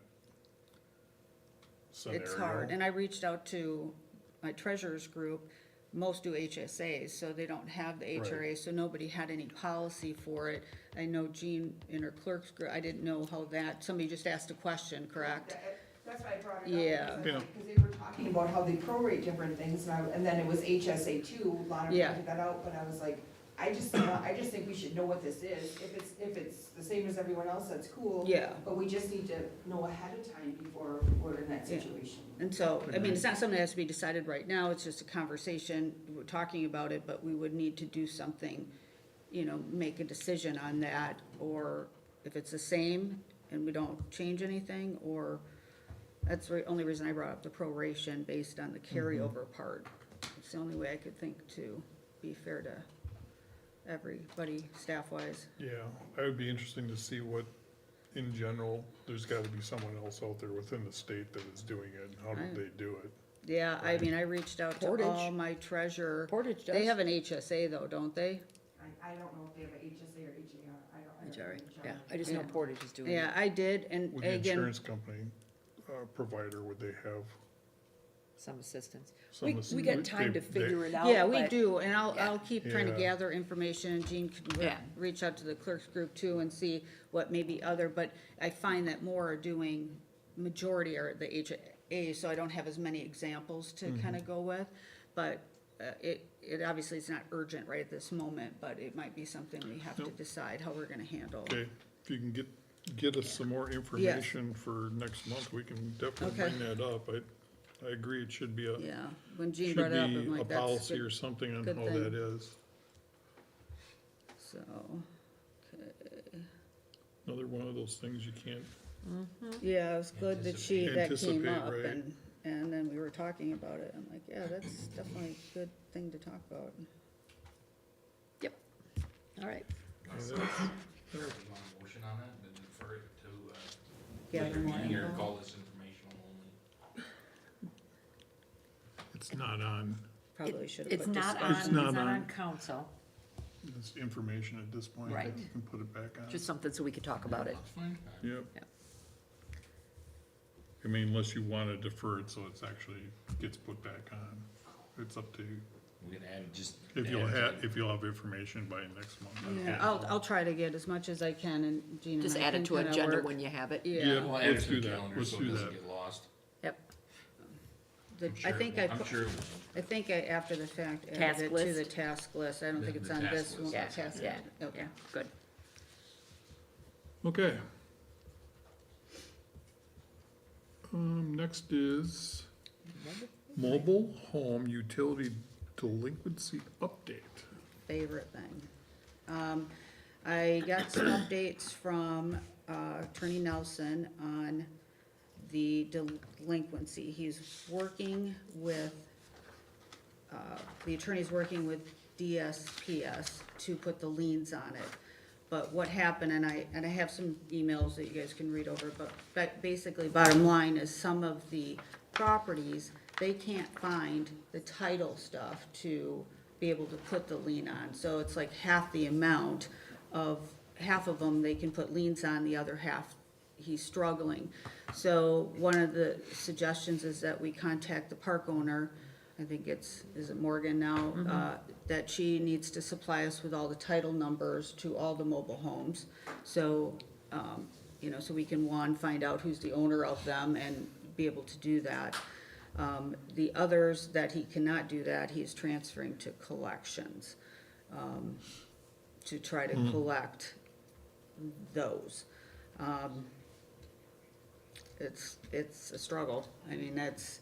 scenario.
It's hard, and I reached out to my treasurer's group, most do HSAs, so they don't have the HRA, so nobody had any policy for it. I know Jean in her clerk's group, I didn't know how that, somebody just asked a question, correct?
That's why I brought it up.
Yeah.
Because they were talking about how they prorate different things, and then it was HSA too, a lot of
Yeah.
people did that out, but I was like, I just think we should know what this is. If it's the same as everyone else, that's cool.
Yeah.
But we just need to know ahead of time before we're in that
Yeah.
situation.
And so, I mean, it's not something that has to be decided right now, it's just a conversation, we're talking about it, but we would need to do something, you know, make a decision on that, or if it's the same and we don't change anything, or, that's the only reason I brought up the proration based on the carryover part. It's the only way I could think to be fair to everybody, staff-wise.
Yeah, I would be interesting to see what, in general, there's gotta be someone else out there within the state that is doing it, and how did they do it?
Yeah, I mean, I reached out to
Portage.
all my treasurer.
Portage does.
They have an HSA though, don't they?
I don't know if they have a HSA or HAR, I don't.
HRA,
know.
yeah, I just know
Yeah.
Portage is doing it.
Yeah, I did, and
With the
again,
insurance company, provider, would they have
Some assistance.
some?
We got time to figure it out.
yeah, we
but-
do, and I'll
yeah.
keep trying to
Yeah.
gather information, and Jean can
Yeah.
reach out to the clerks group too and see what maybe other, but I find that more are doing, majority are the HA, so I don't have as many examples to
Mm-hmm.
kind of go with, but it obviously is not urgent right at this moment, but it might be something we have to
Nope.
decide how we're gonna handle.
Okay, if you can get us some more information for next month, we can definitely
Okay.
bring that up. I agree, it should be
Yeah, when Jean
should
brought it up, I'm
be a
like, that's
policy
good,
or something on
good
how
thing.
that is.
so, okay.
Another one of those things you can't,
Yeah, it was good that that came
Anticipate,
up,
right.
and then we were talking about it, I'm like, yeah, that's definitely a good thing to talk about.
All right.
Do you want a motion on that, then defer it to,
Gather
later
more
meeting, or
info.
call this informational only?
it's not on
probably should have
It's
put
not on,
discussion.
it's
It's
not
not
on
on.
council,
It's information at this point.
Right.
You can put it back on.
just something so we could talk about it.
That's fine.
Yep.
Yep.
I mean, unless you wanna defer it so it's actually gets put back on. It's up to you.
We can add just.
If you'll
add
have,
it.
if you'll have information by next month. I don't
Yeah,
know.
I'll try to get as much as I can, and Gina
Just
and I
add it
can
to
kinda
agenda
work.
when you have it.
Yeah,
Yeah.
We'll add it
Let's
to the
do that.
calendar
Let's
so
do
it doesn't
that.
get lost.
Yep,
the,
I'm
I
sure-
think I,
I'm
put-
sure.
I think I, after the fact,
Task
added it to
list?
the task list, I don't think
The-
it's
the
on
task
this
list,
one.
yeah,
Task
yeah,
list. Okay.
yeah, good.
Okay. Next is mobile home utility delinquency update.
Favorite thing. I got some updates from Attorney Nelson on the delinquency. He's working with, the attorney's working with DSPS to put the liens on it. But what happened, and I have some emails that you guys can read over, but basically, bottom line is some of the properties, they can't find the title stuff to be able to put the lien on. So it's like half the amount of, half of them they can put liens on, the other half he's struggling. So one of the suggestions is that we contact the park owner, I think is it Morgan now? That she needs to supply us with all the title numbers to all the mobile homes. So, you know, so we can, one, find out who's the owner of them and be able to do that. The others that he cannot do that, he's transferring to collections, to try to collect those. It's a struggle. I mean, that's,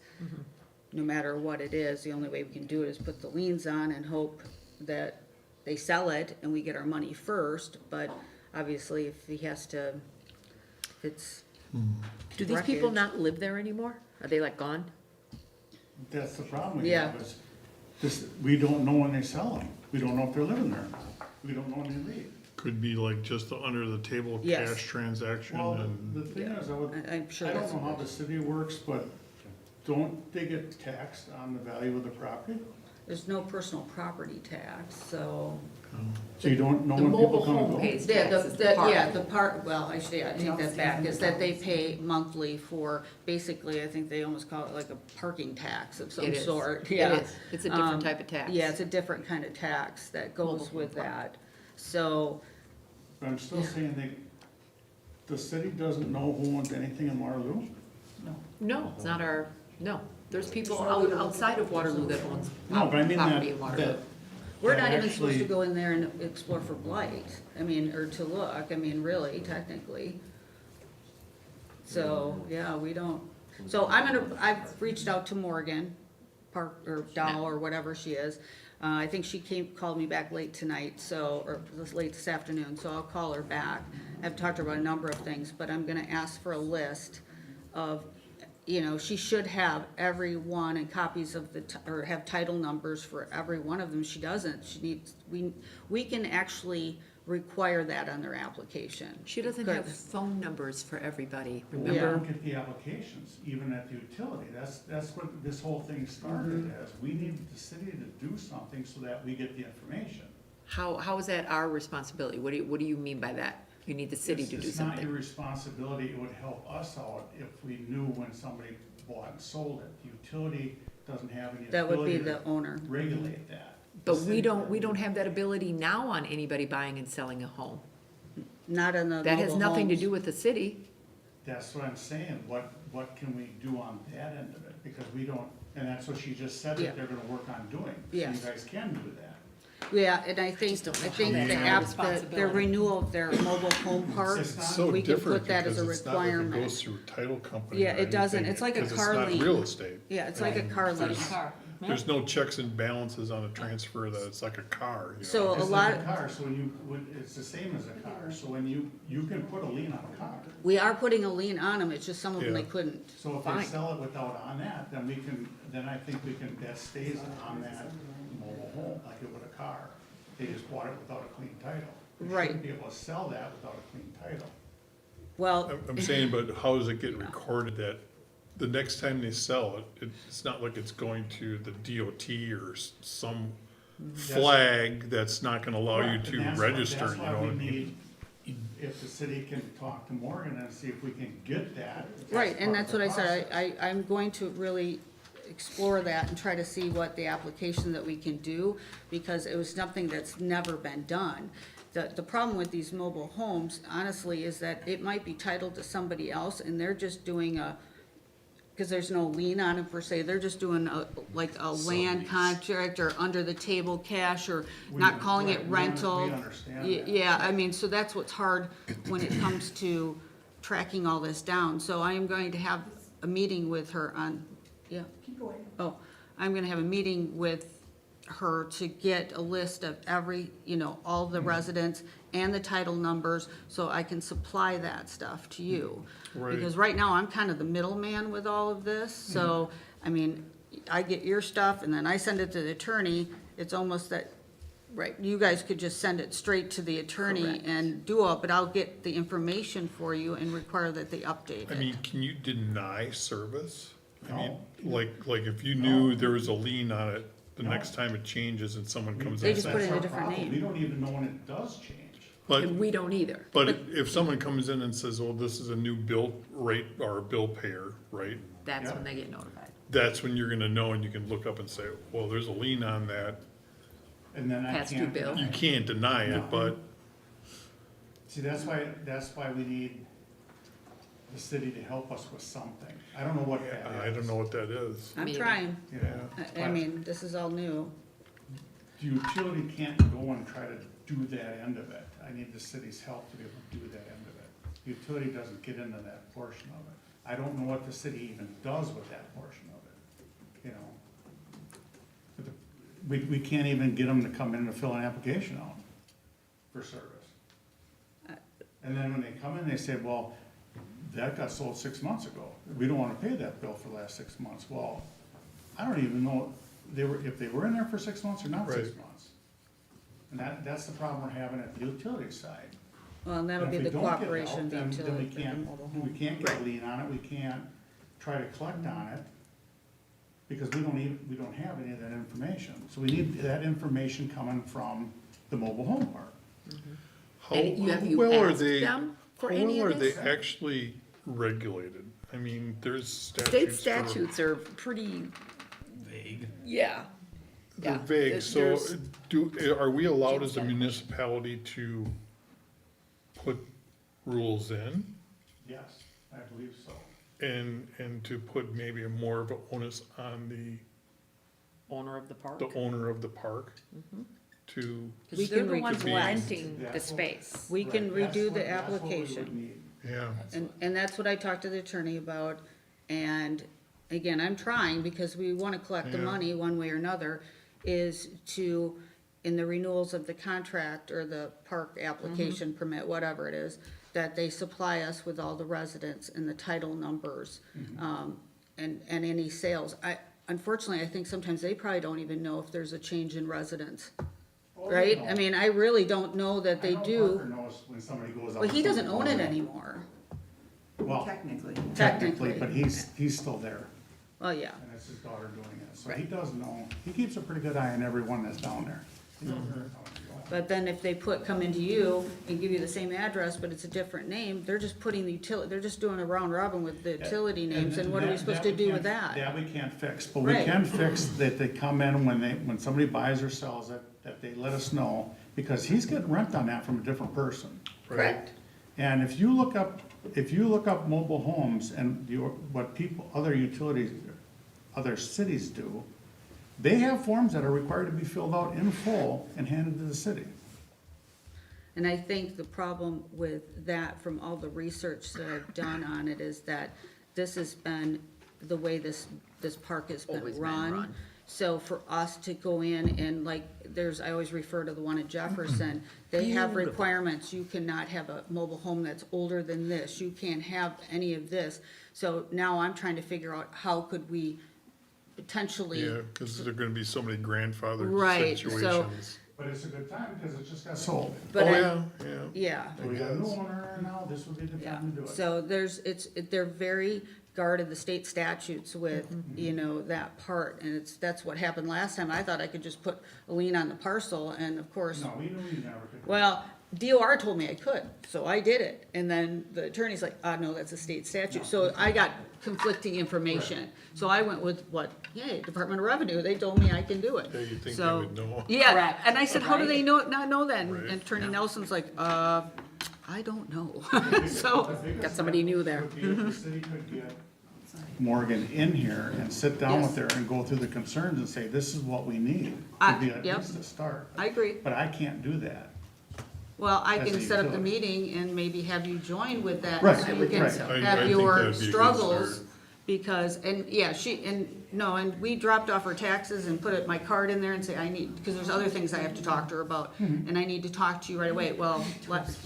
no matter what it is, the only way we can do it is put the liens on and hope that they sell it and we get our money first, but obviously if he has to, if it's
Do these people
wreckage.
not live there anymore? Are they like gone?
That's the problem we
Yeah.
have is, this, we don't know when they sell them. We don't know if they're living there. We don't know when they leave.
Could be like just the under the table
Yes.
cash transaction
Well, the
and,
thing is,
I'm sure
I don't
that's
know how
what
the city works, but don't they get taxed on the value of the property?
there's no personal property tax, so.
So you don't know
The
when people
mobile
come and
home
go?
pays
Yeah,
taxes, the park.
yeah, the part, well, actually, I take that back, is that they pay monthly for, basically, I think they almost call it like a parking tax of some
It is.
sort,
It
yeah.
is. It's a different type of tax.
Yeah, it's a different kind of tax that goes
Mobile
with
home park.
that, so,
But I'm still saying the city doesn't know who owns anything in Waterloo?
No, it's not our, no. There's people outside of Waterloo that owns
No, but I mean
property in
that,
Waterloo.
that.
we're
that
not even supposed to
actually-
go in there and explore for blight, I mean, or to look, I mean, really, technically. So, yeah, we don't, so I've reached out to Morgan, Park, or Dow, or whatever she is. I think she called me back late tonight, so, or late this afternoon, so I'll call her back. I've talked to her about a number of things, but I'm gonna ask for a list of, you know, she should have every one and copies of or have title numbers for every one of them. She doesn't. She needs, we can actually require that on their application.
She doesn't have
Good.
phone numbers for everybody,
We
remember?
don't get the applications, even at the utility. That's what this whole thing started as. We need the city to do something so that we get the information.
How is that our responsibility? What do you mean by that? You need the city to do
It's not your
something.
responsibility. It would help us out if we knew when somebody bought and sold it. The utility doesn't have any
That would be
ability
the
to
owner.
regulate that.
But
The
we
city-
don't have that ability now on anybody buying and selling a home.
Not on the
That has
mobile
nothing to
homes.
do with the city.
That's what I'm saying. What can we do on that end of it? Because we don't, and that's what she just said
Yeah.
that they're gonna work on doing. So
Yeah.
you guys can do that.
Yeah, and I think,
just don't know
I
how
think
that's
the
our
app, the
responsibility.
renewal of their mobile home park,
It's
it's so
we can
different
put that as
because
a
it's not like it
requirement.
goes through a title company
Yeah,
or
it doesn't.
anything,
It's like a
'cause
car
It's not
lien.
real estate.
Yeah, it's like a car lease.
There's no checks and balances on a transfer that it's like a car, you know?
So a
It's
lot,
like a car, so it's the same as a car. So when you can put a lien on a car.
we are putting a lien on them, it's just some of them they
Yeah.
couldn't.
So if they
Fine.
sell it without on that, then I think that stays on that mobile home, like it would a car. They just bought it without a clean title. They
Right.
shouldn't be able to sell that without a clean title.
Well,
I'm saying, but how does it get recorded that the next time they sell it, it's not like it's going to the DOT or some flag that's not gonna allow you
Correct,
to
and that's why-
register,
that's
you
why
know
we
what I mean?
need- If the city can talk to Morgan and see if we can get that.
Right, and
part
that's
of
what
the
I said,
process.
I'm going to really explore that and try to see what the application that we can do, because it was something that's never been done. The problem with these mobile homes, honestly, is that it might be titled to somebody else, and they're just doing because there's no lien on it per se, they're just doing like a land
Sublease.
contract or under the table cash, or
We-
not calling it
right,
rental.
We understand that.
Yeah, I mean, so that's what's hard when it comes to tracking all this down. So I am going to have a meeting with her on, yeah.
Keep going.
Oh, I'm gonna have a meeting with her to get a list of every, all the residents and the title numbers, so I can supply that stuff to you.
Right.
Because right now, I'm kind of the middleman with all of this, so, I mean, I get your stuff, and then I send it to the attorney. It's almost that, right, you guys could just send it straight to the attorney
Correct.
and do all, but I'll get the information for you and require that they update
I
it.
mean, can you deny service? I mean,
No.
like if you knew there was a lien on it, the
No.
next time it changes and someone comes
They
in.
just
and
put it
says-
in a
That's our
different
problem.
name.
We don't even know when it does change.
But,
And we don't either.
but if someone comes in and says, well, this is a new bill rate or bill payer, right?
That's
Yeah.
when they get notified.
That's when you're gonna know and you can look up and say, well, there's a lien on that.
And then I
Past due
can't.
bill.
You can't deny
No.
it, but
See, that's why we need the city to help us with something. I don't know what that is.
I don't know what that is.
I'm
Maybe.
trying.
Yeah.
I mean, this is all new.
The utility can't go and try to do that end of it. I need the city's help to be able to do that end of it. The utility doesn't get into that portion of it. I don't know what the city even does with that portion of it, you know? But we can't even get them to come in and fill an application out for service. And then when they come in, they say, well, that got sold 6 months ago. We don't wanna pay that bill for the last 6 months. Well, I don't even know if they were in there for 6 months or not 6
Right.
months. And that's the problem we're having at the utility side.
Well, and that'll
And
be
if
the
we don't get
cooperation,
help,
the
then we
utility, the
can't,
mobile
we
home.
can't get a lien on it, we can't try to collect on it, because we don't have any of that information. So we need that information coming from the mobile home park.
How
And have
how
you
well are
asked
they,
them for
how
any
well
of
are they
this?
actually regulated? I mean, there's
State
statutes for.
statutes are pretty,
Vague.
yeah.
They're
Yeah,
vague, so
there's-
are we allowed as a
Jim's got a
municipality to put rules in?
Yes, I believe so.
And to put maybe a more of an onus on the
Owner of the park.
owner of the park to,
We
Because they're
can
the ones
reconvene.
renting the
That's what-
space.
We can
Right, that's
redo
what-
the
that's what we would
application.
need.
yeah.
And that's what I talked to the attorney about, and again, I'm trying, because we wanna collect the
Yeah.
money one way or another, is to, in the renewals of the contract or the park application permit, whatever it is, that they supply us with all the residents and the title numbers, and any sales. Unfortunately, I think sometimes they probably don't even know if there's a change in residents,
Oh, they
right?
know.
I mean, I really don't know that they
I know
do.
Parker knows when somebody goes out.
Well, he
and
doesn't
somebody
own it
goes out.
anymore.
Well,
Technically.
technically, but he's still there,
Well, yeah.
and it's his daughter doing it, so he does know, he keeps a pretty good eye on everyone that's down there. He knows where they're going.
But then if they come into you and give you the same address, but it's a different name, they're just putting the utility, they're just doing a round robin with the utility names, and what are we supposed to do with that?
That we can't fix, but we
Right.
can fix that they come in when somebody buys or sells it, that they let us know, because he's getting rent on that from a different person.
Correct.
And if you look up mobile homes and what other utilities, other cities do, they have forms that are required to be filled out in full and handed to the city.
And I think the problem with that, from all the research that I've done on it, is that this has been the way this park has been
Always been
run.
run.
So for us to go in and I always refer to the one at Jefferson, they have
Beautiful.
requirements, you cannot have a mobile home that's older than this, you can't have any of this. So now I'm trying to figure out how could we potentially.
Yeah, because there are gonna be so many grandfathered
Right, so-
situations.
But it's a good time, because it just got sold.
Oh,
But
yeah, yeah.
Yeah.
So we got a new owner now, this would be the
Yeah,
time to do it.
so they're very guarded the state statutes with, you know, that part, and that's what happened last time. I thought I could just put a lien on the parcel, and of course,
No, we knew you never could.
well, DOR told me I could, so I did it, and then the attorney's like, no, that's a state statute, so I got conflicting information. So I went with what, yay, Department of Revenue, they told me I can do it.
Yeah, you think they
So-
would know.
Yeah,
Correct,
and I said, how do
right?
they not know then?
Right.
And Attorney Nelson's like, I don't know. So,
Got somebody new there.
Would be if the city could get Morgan in here and sit down with her and go through the concerns and say, this is what we need. Would be at
Yep.
least a start.
I agree.
But I can't do that.
Well, I
As
can
a
set up the
utility.
meeting and maybe have you join with that.
Right,
So you
right.
can
I
have
think that'd
your
be a good
struggles.
start.
Because, and yeah, and we dropped off her taxes and put my card in there and say, I need, because there's other things I have to talk to her about. And I need to talk to you right away. Well,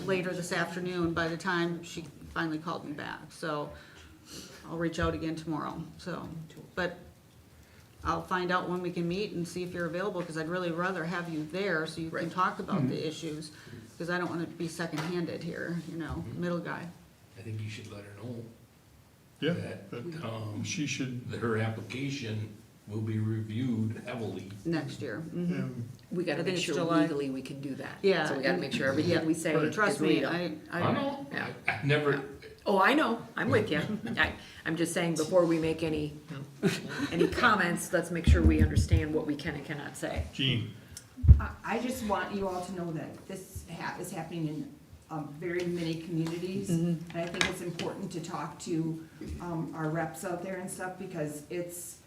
later this afternoon, by the time she finally called me back. So I'll reach out again tomorrow, so. But I'll find out when we can meet and see if you're available, because I'd really rather have you there so you can talk about the issues. Because I don't want to be second-handed here, you know, middle guy.
I think you should let her know
Yeah,
that,
that
she
she should,
that her application will be reviewed heavily.
Next year.
and
We gotta
I think
make
it's
sure
July.
legally we can do that.
Yeah,
So we gotta
and-
make sure everything we say is
Trust me,
legal.
I know,
Yeah.
I've never,
Oh, I know, I'm with you. I'm just saying, before we make any comments, let's make sure we understand what we can and cannot say.
Jean,
I just want you all to know that this is happening in very many communities. And I think it's important to talk to our reps out there and stuff, because it's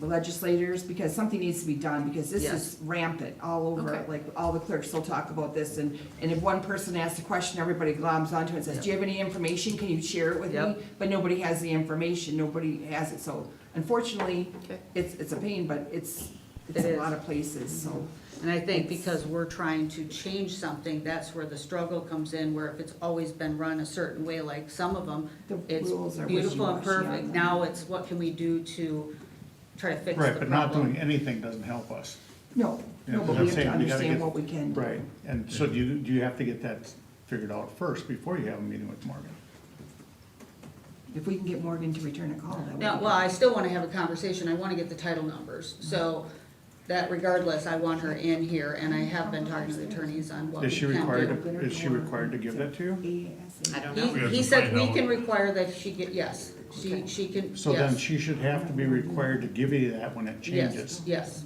the legislators, because something needs to be done, because this
Yes.
is rampant all over.
Okay.
Like, all the clerks will talk about this, and if one person asks a question, everybody gloms onto it and says, do you have any information, can you share it with me?
Yep.
But nobody has the information, nobody has it, so unfortunately,
Okay.
it's a pain, but it's
It
a
is.
lot of places, so.
And I think because we're trying to change something, that's where the struggle comes in, where if it's always been run a certain way, like some of them,
The
it's
rules are
beautiful and
wishy-washy on
perfect.
them.
Now it's what can we do to try to fix
Right,
the
but not doing
problem?
anything doesn't help us.
No,
Yeah,
no, but
but
we
I'm
have to
saying we gotta
understand
get-
what we can do.
Right, and so do you have to get that figured out first before you have a meeting with Morgan?
If we can get Morgan to return a call, that would be.
Now, well, I still wanna have a conversation, I wanna get the title numbers, so that regardless, I want her in here, and I have been talking to the attorneys on what we
Is she
can
required
do.
to, is she required to give that to you?
ASA.
I don't
We
know.
have
He
to
said
find
we
out.
can require that she get, yes, she can,
So then
yes,
she should have to be required to give you that when it
yes,
changes.
yes,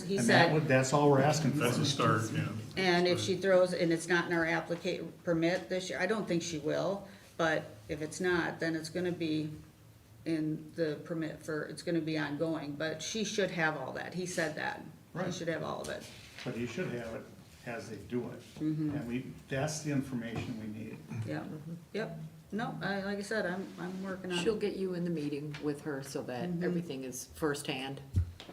he
And
said.
that's all we're asking for.
that's a start, yeah.
And if she throws, and it's not in our permit this year, I don't think she will, but if it's not, then it's gonna be in the permit it's gonna be ongoing, but she should have all that, he said that. She
Right.
should have all of it.
But you should have it as they do it.
Mm-hmm.
And that's the information we need.
Yep, yep, no, like I said, I'm working on
She'll
it.
get you in the meeting with her so that everything is firsthand.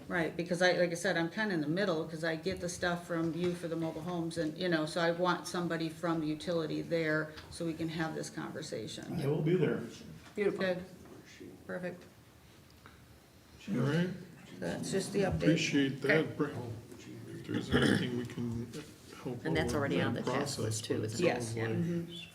Right, because like I said, I'm kinda in the middle, cause I get the stuff from you for the mobile homes, and, you know, so I want somebody from the utility there, so we can have this conversation.
I will be there.
Beautiful.
Good, perfect,
All right,
that's just the update.
appreciate that. If there's anything we can help.
And that's
out with
already
that
on the task
process,
list too,
but it
isn't
it?
sounds
Yes,
like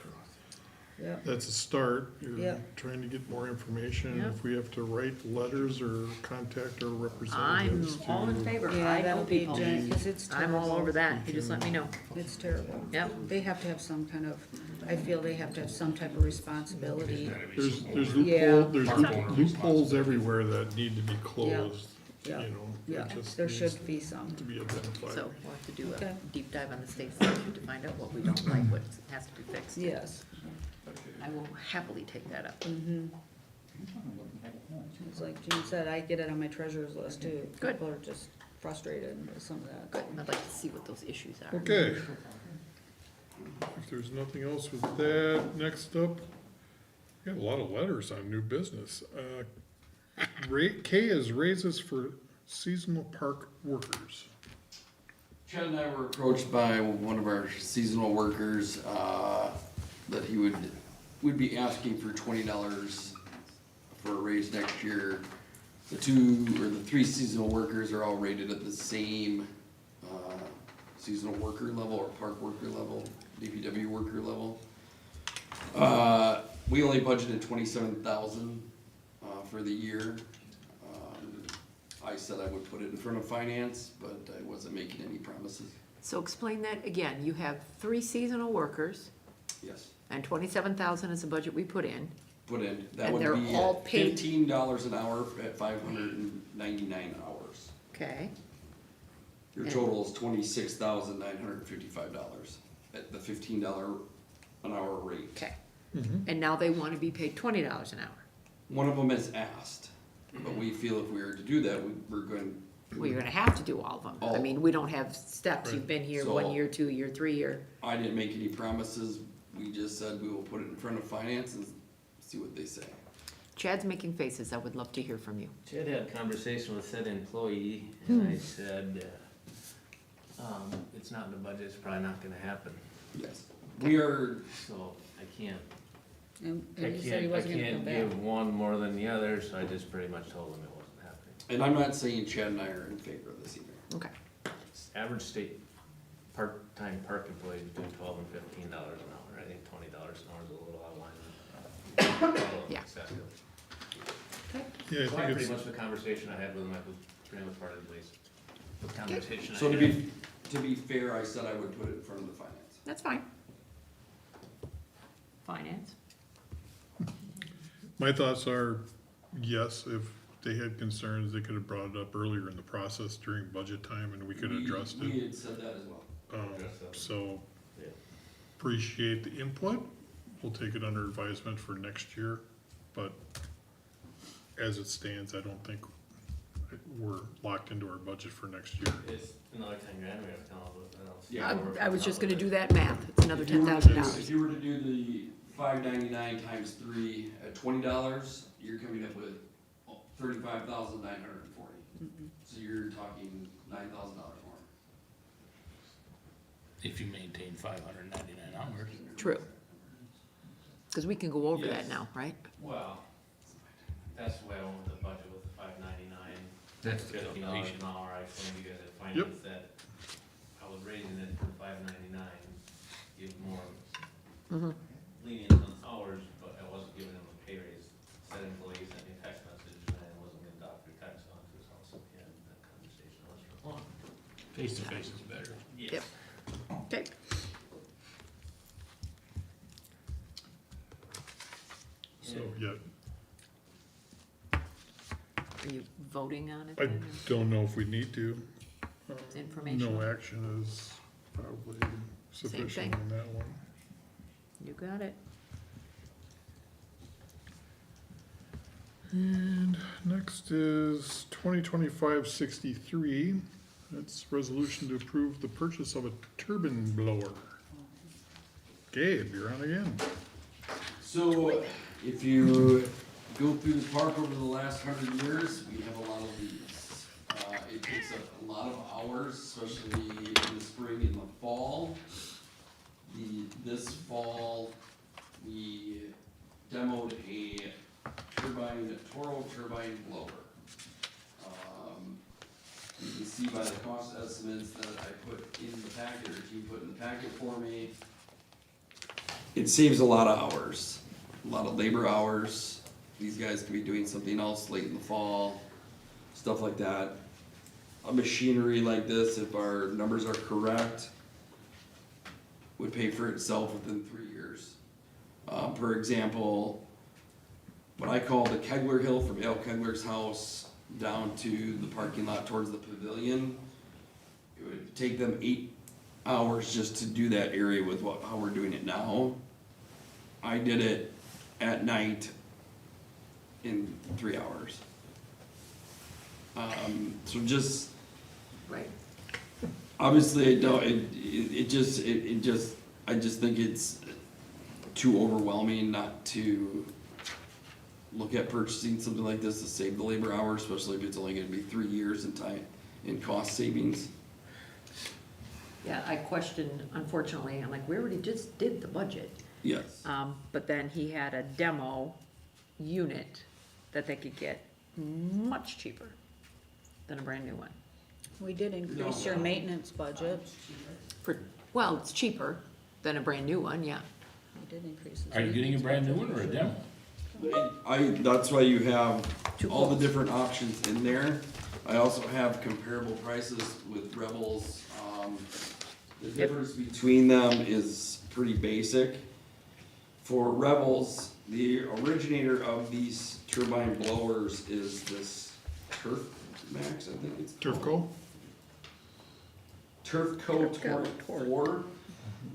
Yep.
That's a start. You're
Yep.
trying to get more information.
Yep.
If we have to write letters or contact our
I'm
representatives to.
all in favor.
Yeah,
I know
that'll be,
people.
cause it's
I'm all
terrible.
over that. You just let me know.
It's terrible.
Yep.
They have to have some kind of, I feel they have to have some type of responsibility.
There's
Yeah.
loopholes everywhere that need to be closed, you
Yeah.
know.
Yeah,
it just
there
needs
should be some.
to be identified.
So we'll have to do
Okay.
a deep dive on the state statute to find out what we don't like, what has to be fixed.
Yes.
I will happily take that up.
Mm-hmm. It's like Jean said, I get it on my treasurer's list too.
Good.
People are just frustrated with some of that.
Good. I'd like to see what those issues are.
Okay. If there's nothing else with that, next up, we got a lot of letters on new business. K is raises for seasonal park workers.
Chad and I were approached by one of our seasonal workers, that he would be asking for $20 for a raise next year. The three seasonal workers are all rated at the same, seasonal worker level or park worker level, DPW worker level. We only budgeted $27,000 for the year. I said I would put it in front of finance, but I wasn't making any promises.
So explain that again. You have 3 seasonal workers,
Yes,
and 27,000 is the budget we put in.
put in, that
And
would
they're
be
all
at
paid-
$15 an hour at 599 hours.
Okay.
Your
And-
total is $26,955 at the $15 an hour rate.
Okay. And now they want to be paid $20 an hour.
One of them has asked, but we feel if we were to do that, we're going,
Well, you're gonna have to do all of them. I
All.
mean, we don't have steps. You've been here 1
So-
year, 2 year, 3 year.
I didn't make any promises. We just said we will put it in front of finance and see what they say.
Chad's making faces. I would love to hear from you.
Chad had a conversation with said employee, and I said, it's not in the budget, it's probably not gonna happen,
Yes. We are,
so I can't,
And
I
he said he
can't, I
wasn't gonna come
can't
back.
give one more than the other, so I just pretty much told him it wasn't happening.
and I'm not saying Chad and I are in favor of this either.
Okay.
Average state part-time park employee between $12 and $15 an hour. I think $20 an hour is a little out of line. A little
Yeah.
excessive.
Yeah, I
So I
think
pretty
it's,
much the conversation I had with him, I was pretty much part of the conversation I
So
had.
to be fair, I said I would put it in front of the finance.
That's fine. Finance?
my thoughts are, yes, if they had concerns, they could have brought it up earlier in the process during budget time and we could have addressed
We
it.
had said that as well.
So,
Yeah.
appreciate the input. We'll take it under advisement for next year, but as it stands, I don't think we're locked into our budget for next year.
It's another 10 grand we have to come up with, what else?
Yeah.
I was just gonna do that math. It's another
If you were to do-
$10,000.
If you were to do the $599 times 3 at $20, you're coming up with $35,940. So you're talking $9,000 more.
If you maintain 599 hours.
True. Cause we can go over that
Yes.
now, right?
Well, that's the way I went with the budget with the $599.
That's the
$15
calculation.
an hour. I explained to you guys at
Yep.
finance that I was raising it to $599, give more
Mhm.
lenient on hours, but I wasn't giving them a pay raise. Said employees sent me a text message and I wasn't gonna doctor text on his house, so we had that conversation last month.
Face to face is better.
Yep. Okay.
So, yeah,
Are you voting on it
I
then?
don't know if we need to.
Informational.
No action is probably sufficient
thing.
on that one.
You got it.
And next is 2025-63. That's resolution to approve the purchase of a turbine blower. Gabe, you're on again.
So if you go through the park over the last 100 years, we have a lot of these. It takes up a lot of hours, especially in the spring and the fall. This fall, we demoed a Toro turbine blower. You can see by the cost estimates that I put in the packet, or you put in the packet for me. It saves a lot of hours, a lot of labor hours. These guys could be doing something else late in the fall, stuff like that. A machinery like this, if our numbers are correct, would pay for itself within 3 years. For example, what I call the Kegler Hill from Al Kegler's house down to the parking lot towards the pavilion, it would take them 8 hours just to do that area with how we're doing it now. I did it at night in 3 hours. So just,
Right.
obviously, I don't, I just think it's too overwhelming not to look at purchasing something like this to save the labor hours, especially if it's only gonna be 3 years in time, in cost savings.
Yeah, I questioned, unfortunately, I'm like, we already just did the budget.
Yes.
But then he had a demo unit that they could get much cheaper than a brand new one.
We did increase your maintenance budget.
Well, it's cheaper than a brand new one, yeah.
We did increase his
Are you getting a
maintenance
brand new
budget
one or a
this
demo?
year.
That's why you have
Two
all the
quotes.
different options in there. I also have comparable prices with Rebels. The difference between them is pretty basic. For Rebels, the originator of these turbine blowers is this Turf Max, I think it's called.
Turfco?
Turfco Torque 4.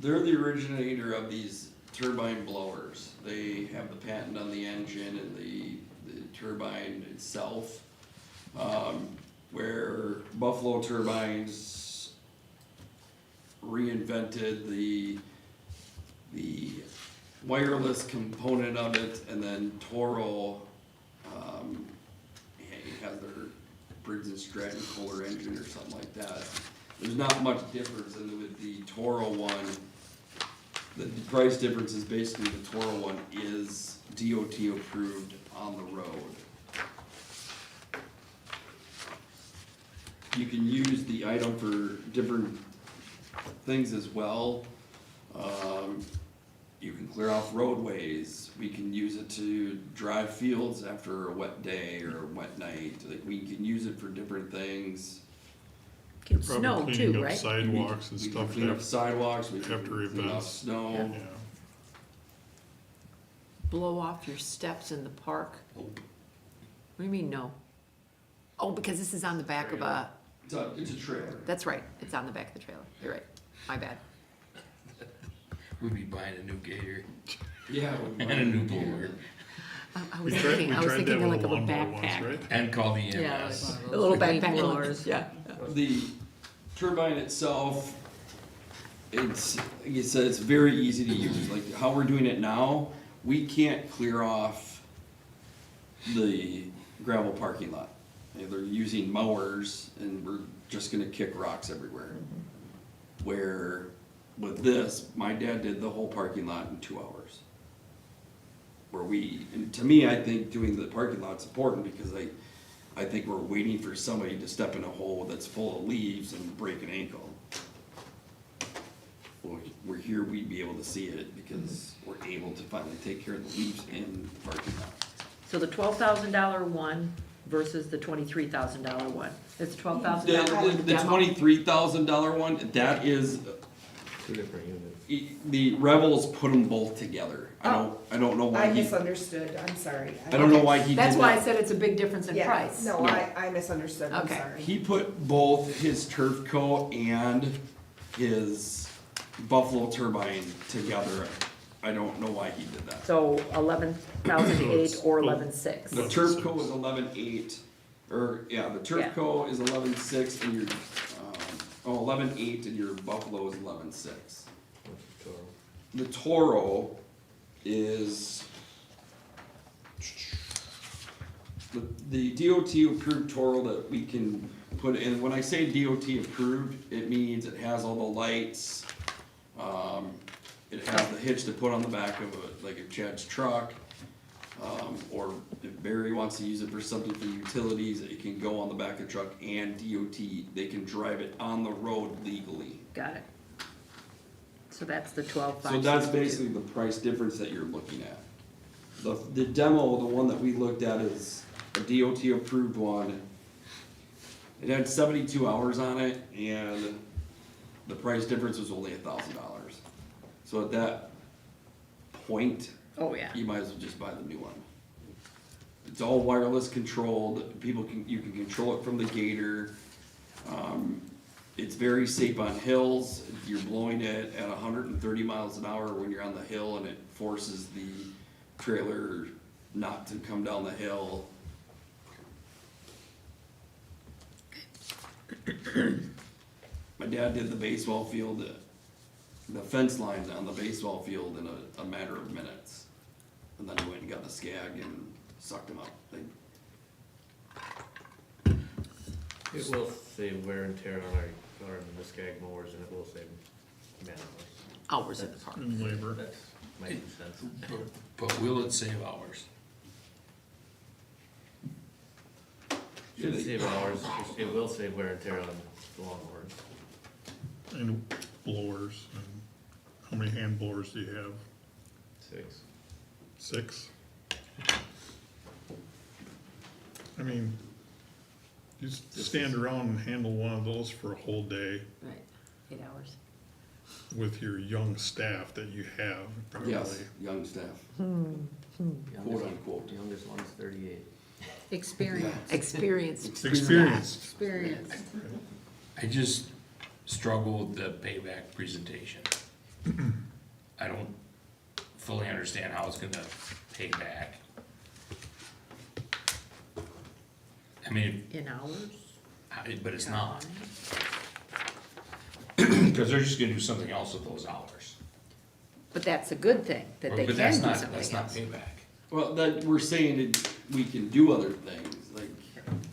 They're the originator of these turbine blowers. They have the patent on the engine and the turbine itself. Where Buffalo Turbines reinvented the wireless component of it, and then Toro has their Briggs and Stratton Kohler engine or something like that. There's not much difference in with the Toro one. The price difference is basically the Toro one is DOT approved on the road. You can use the item for different things as well. You can clear off roadways. We can use it to drive fields after a wet day or a wet night. Like, we can use it for different things.
Can snow
Probably cleaning
too,
up
right?
sidewalks and
We can
stuff
clean up
that,
sidewalks, we can
after
clean up
events.
snow.
yeah.
Blow off your steps in the park? What do you mean, no? Oh, because this is on the back of a,
It's a trailer.
that's right, it's on the back of the trailer, you're right, my bad.
We'd be buying a new gator
Yeah.
and a new blower
I
We
was
tried
thinking
that
like
with
of a
lawnmower once,
backpack.
right?
and call the E
Yeah,
EMS.
a little backpack blowers, yeah.
The turbine itself, it's, like you said, it's very easy to use. Like how we're doing it now, we can't clear off the gravel parking lot. They're using mowers and we're just gonna kick rocks everywhere. Where with this, my dad did the whole parking lot in 2 hours. Where and to me, I think doing the parking lot's important because I think we're waiting for somebody to step in a hole that's full of leaves and break an ankle. Well, we're here, we'd be able to see it because we're able to finally take care of the leaves in the parking lot.
So the $12,000 one versus the $23,000 one, it's $12,000 one
The
demo?
$23,000 one, that is,
Two different units.
the Rebels put them both together. I don't know why
I
he,
misunderstood, I'm sorry.
I don't know why he did that.
That's why I said it's a big difference in
Yeah,
price.
no, I misunderstood, I'm
Okay.
sorry.
He put both his Turfco and his Buffalo turbine together. I don't know why he did that.
So 11,008 or 11,600.
The Turfco is 11.8, or, yeah, the Turfco is 11.6 and your, 11.8 and your Buffalo is 11.6. The Toro is, the DOT approved Toro that we can put in. When I say DOT approved, it means it has all the lights, it has the hitch to put on the back of like a Chad's truck. Or if Barry wants to use it for something for utilities, it can go on the back of the truck and DOT, they can drive it on the road legally.
Got it. So that's the 12,562.
So that's basically the price difference that you're looking at. The demo, the one that we looked at is a DOT approved one. It had 72 hours on it and the price difference was only $1,000. So at that point,
Oh, yeah.
you might as well just buy the new one. It's all wireless controlled, you can control it from the gator. It's very safe on hills, you're blowing it at 130 miles an hour when you're on the hill and it forces the trailer not to come down the hill. My dad did the baseball field, the fence lines on the baseball field in a matter of minutes. And then he went and got the scag and sucked him up.
It will save wear and tear on our the skag mowers, and it will save man hours.
Hours in the park.
And labor.
That's my 2 cents.
But will it save hours?
Should save hours, it will save wear and tear on the lawnmowers.
And blowers, and how many hand blowers do you have?
6.
6? I mean, you stand around and handle one of those for a whole day
Right, 8 hours.
with your young staff that you have, probably.
Yes, young staff, quote
Youngest,
unquote.
youngest one's 38.
Experience,
Experience.
Experience.
experience.
I just struggle with the payback presentation. I don't fully understand how it's gonna pay back. I mean,
In hours?
but it's not, because they're just gonna do something else with those hours.
But that's a good thing, that they
But
can
that's
do
not,
something
that's not
else.
payback.
Well, that, we're saying that we can do other things, like,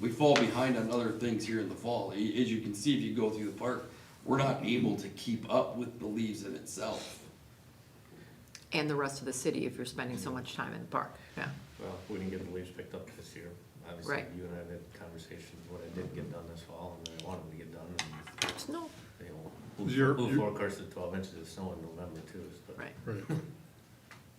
we fall behind on other things here in the fall. As you can see, if you go through the park, we're not able to keep up with the leaves in itself.
And the rest of the city if you're spending so much time in the park, yeah.
Well, we didn't get the leaves picked up this year. Obviously,
Right.
you and I had conversations, what I didn't get done this fall, and then I wanted to get done, and,
Snow.
you know,
You're-
Blue
you're-
forecasted 12 inches of snow in November too, but.
Right.
Right.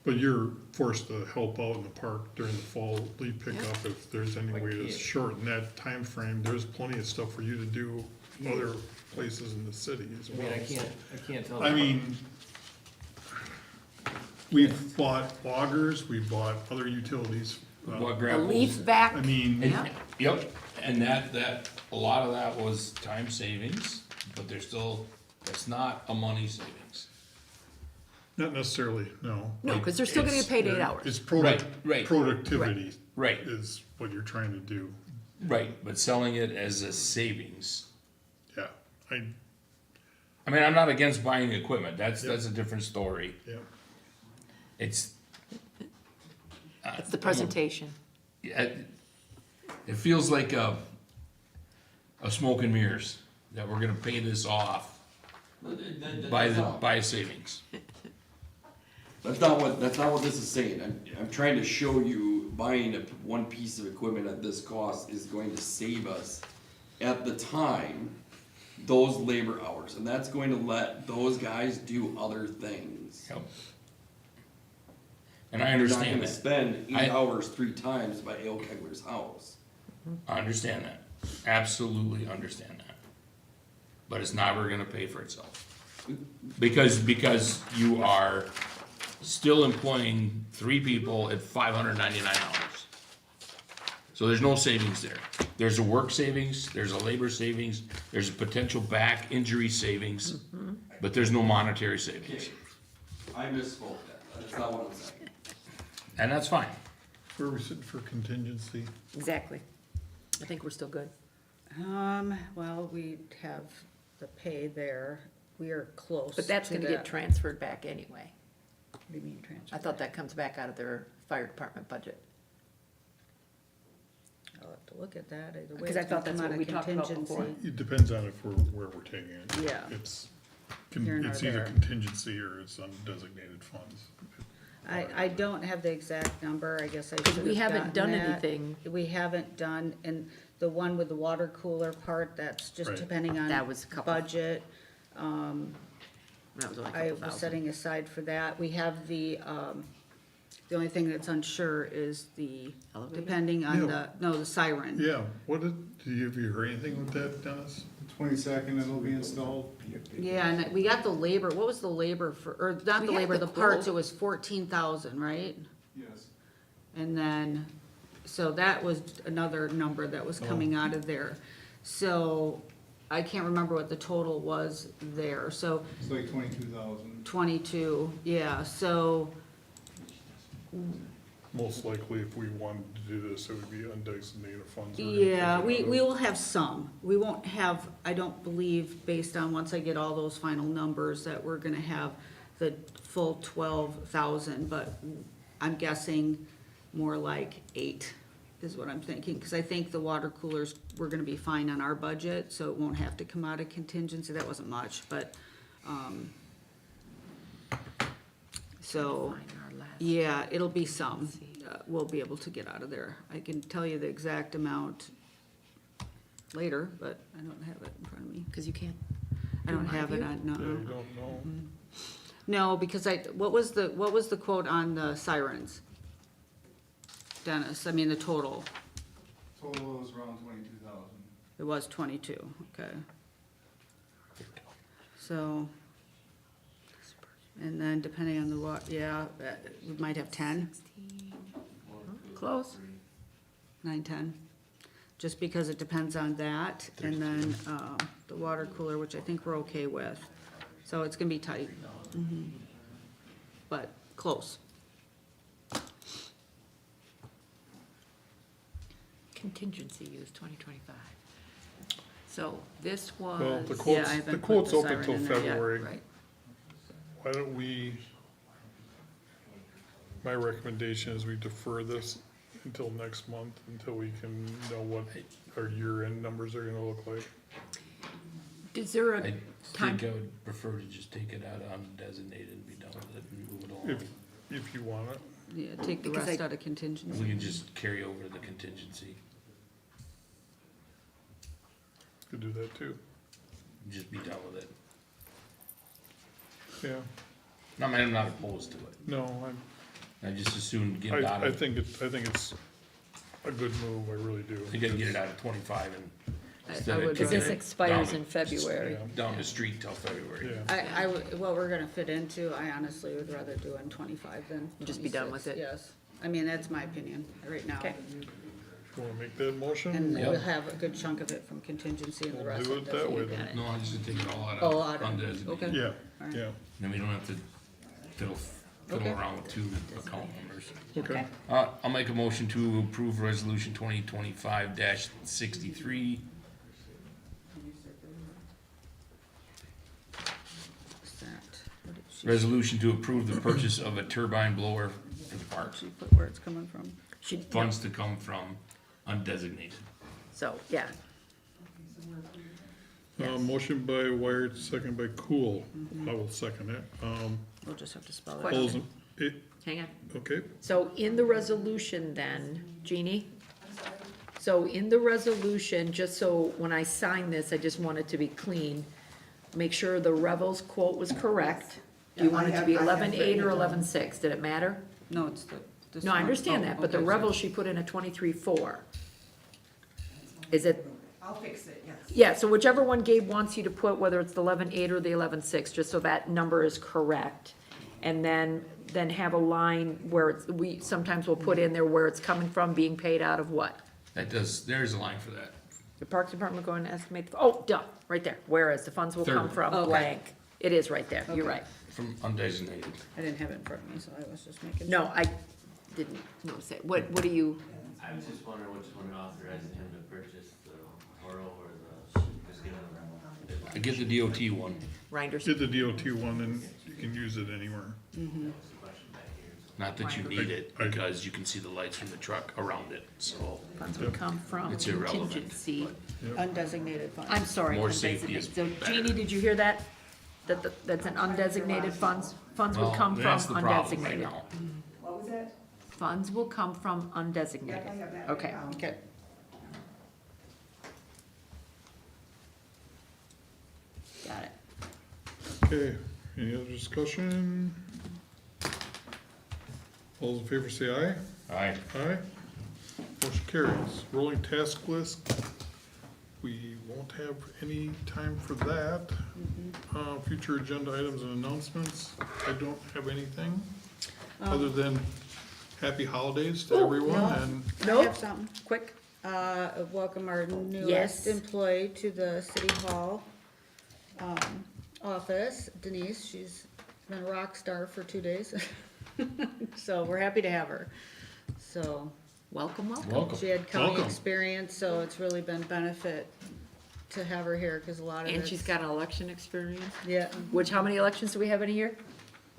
But you're forced to help out in the park during the fall leaf pickup if there's any
I
way to
can't.
shorten that time frame. There's plenty of stuff for you to do other places in the city as
I
well.
mean, I can't tell.
I mean, we've bought loggers, we bought other utilities.
What
The
gravel?
leaf back,
I mean,
yeah,
Yep, and a lot of that was time savings, but there's still, that's not a money savings.
not necessarily, no.
no, because they're still gonna get paid 8 hours.
It's
Right.
productivity
Right,
is what you're trying to do.
right, but selling it as a savings.
Yeah,
I mean, I'm not against buying equipment, that's a different story.
yeah.
It's.
It's the presentation.
It feels like a smoke and mirrors, that we're gonna pay this off by savings.
That's not what this is saying. I'm trying to show you buying one piece of equipment at this cost is going to save us at the time those labor hours, and that's going to let those guys do other things.
Yep. And I
You're not
understand
gonna
that,
spend
I-
8 hours 3 times by Ale Kegler's house.
I understand that, absolutely understand that. But it's never gonna pay for itself. Because you are still employing 3 people at $599. So there's no savings there. There's a work savings, there's a labor savings, there's a potential back injury savings, but there's no monetary savings.
Okay, I misspoke that. That's not what I'm saying.
And that's fine.
Where are we sitting for contingency?
Exactly. I think we're still good.
Well, we have the pay there, we are close
But that's
to
gonna get
that.
transferred back anyway.
What do you mean transfer?
I thought that comes back out of their fire department budget.
I'll have to look at that, either way.
Because I
it's gonna
thought that's
come out
what
of
we talked about
contingency.
before.
It depends on where we're taking it.
Yeah.
It's,
Here nor
it's either
there.
contingency or it's undesignated funds.
I don't have the exact number, I guess I should
Because
have
we haven't
gotten
done
that.
anything,
We haven't done, and the one with the water cooler part, that's just
Right.
depending on
That was a couple.
budget.
that was only a
I
couple
was
thousand.
setting aside for that. We have the only thing that's unsure is the,
Elevator?
depending on
Yeah.
the siren.
Yeah, have you heard anything with that, Dennis?
22nd it'll be installed.
Yeah, and we got the labor, what was the labor for, or not
We
the
have
labor,
the
the parts,
quote.
it was 14,000, right?
Yes.
And then, so that was another number that was coming out of there. So, I can't remember what the total was there, so
It's like 22,000.
22, yeah, so,
Most likely, if we wanted to do this, it would be undesignated funds. We're gonna
yeah,
take it
we
out of.
will have some. We won't have, I don't believe, based on once I get all those final numbers, that we're gonna have the full 12,000, but I'm guessing more like 8 is what I'm thinking, because I think the water coolers, we're gonna be fine on our budget, so it won't have to come out of contingency. That wasn't much, but, so.
Find our last-
Yeah, it'll be some, we'll be able to get out of there. I can tell you the exact amount later, but I don't have it in front of me.
Cause you can't.
I don't
Do
have it
you?
on,
Yeah,
no.
you don't know.
No, because what was the quote on the sirens? Dennis, I mean the total.
Total was around 22,000.
It was 22, okay. So, and then depending on the yeah, we might have 10,
Close.
9, 10. Just because it depends on that, and then, the water cooler, which I think we're okay with. So it's gonna be tight. But close.
Contingency use, 2025. So this
Well,
was,
the
Yeah, I
quote's,
haven't
the
put
quote's
the
open
siren
till
in there yet.
February.
right,
Why don't we, my recommendation is we defer this until next month, until we can know what our year-end numbers are gonna look like.
is there a
I
time?
think I would prefer to just take it out undesignated and be done with it and move it along.
If you want it.
Yeah, take the
Because
rest
I-
out of
We
contingency.
can just carry over the contingency,
Could do that too.
and just be done with it.
Yeah,
I'm not opposed to it.
no,
I just as soon get it out
I
of,
think it's a good move, I really do.
I gotta get it out of 25 and instead
I
of
would
Because
kicking
this
it
expires
down-
in February.
Yeah,
down the street till February.
yeah.
What we're gonna fit into, I honestly would rather do in 25 than 26.
Just be done with it.
Yes. I mean, that's my opinion right now.
Okay.
You wanna make that motion?
And
Yep.
we'll have a good chunk of it from contingency and the
We'll
rest
do
of
it that way
it.
then.
No, I just take it all out
Oh,
of
out of-
undesignated.
okay.
Yeah,
Alright.
yeah,
Then we don't have to fiddle
Okay.
around with two account numbers.
okay.
I'll make a motion to approve resolution 2025-63.
What's that? What did she-
Resolution to approve the purchase of a turbine blower for the park.
She put where it's coming from.
Funds to come from undesignated.
So, yeah. Yes.
Motion by Wired, second by Cool. I will second it.
We'll just have to spell it
All those
out.
Hang on.
okay,
So in the resolution then, Jeannie? So in the resolution, just so when I sign this, I just want it to be clean, make sure the Revels quote was correct. Do you
Yeah,
want it
I
to be
have- I have
11.8
written
or
it down.
11.6? Did it matter?
No, it's the. this
No, I
one.
understand
Oh,
that, but the
okay, so-
Revels, she put in a 23.4. Is it,
I'll fix it, yes.
yeah, so whichever one Gabe wants you to put, whether it's the 11.8 or the 11.6, just so that number is correct. And then have a line where it's, sometimes we'll put in there where it's coming from, being paid out of what?
There's a line for that.
The Parks Department going to estimate, oh, duh, right there, whereas the funds will come
Third.
from
Okay.
blank. It is right there, you're
Okay.
right.
From undesignated.
I didn't have it in front of me, so I was just making.
No, I didn't notice it. What do you,
I was just wondering which one authorized him to purchase the Toro or the, just give him.
I get the DOT one.
Reinders?
did the DOT one and you can use it anywhere.
Not that you need it, because you can see the lights from the truck around it, so
Funds would come from
It's irrelevant.
contingency.
Undesignated funds.
I'm sorry.
More safety
undesignated.
is
So
better.
Jeannie, did you hear that? That's an undesignated funds? Funds would
Well,
come from
that's the problem right
undesignated.
now.
What was that?
Funds will come from
Yep, I
undesignated.
have that.
Okay.
written down.
Okay.
Got it.
Okay, any other discussion? All those in favor say aye.
Aye.
Aye. Motion carries. Rolling task list. We won't have any time for that. Future agenda items and announcements. I don't have anything, other than happy holidays to
Oh,
everyone
no.
and
I
Nope.
have something.
Quick.
Welcome our
Yes.
newest employee to the city hall, office, Denise. She's been a rock star for 2 days. So we're happy to have her. So
Welcome, welcome.
Welcome.
she had county
Welcome.
experience, so it's really been benefit to have her here, cause a lot of
And she's
it's-
got an election experience.
Yeah,
Which, how many elections do we have in a year?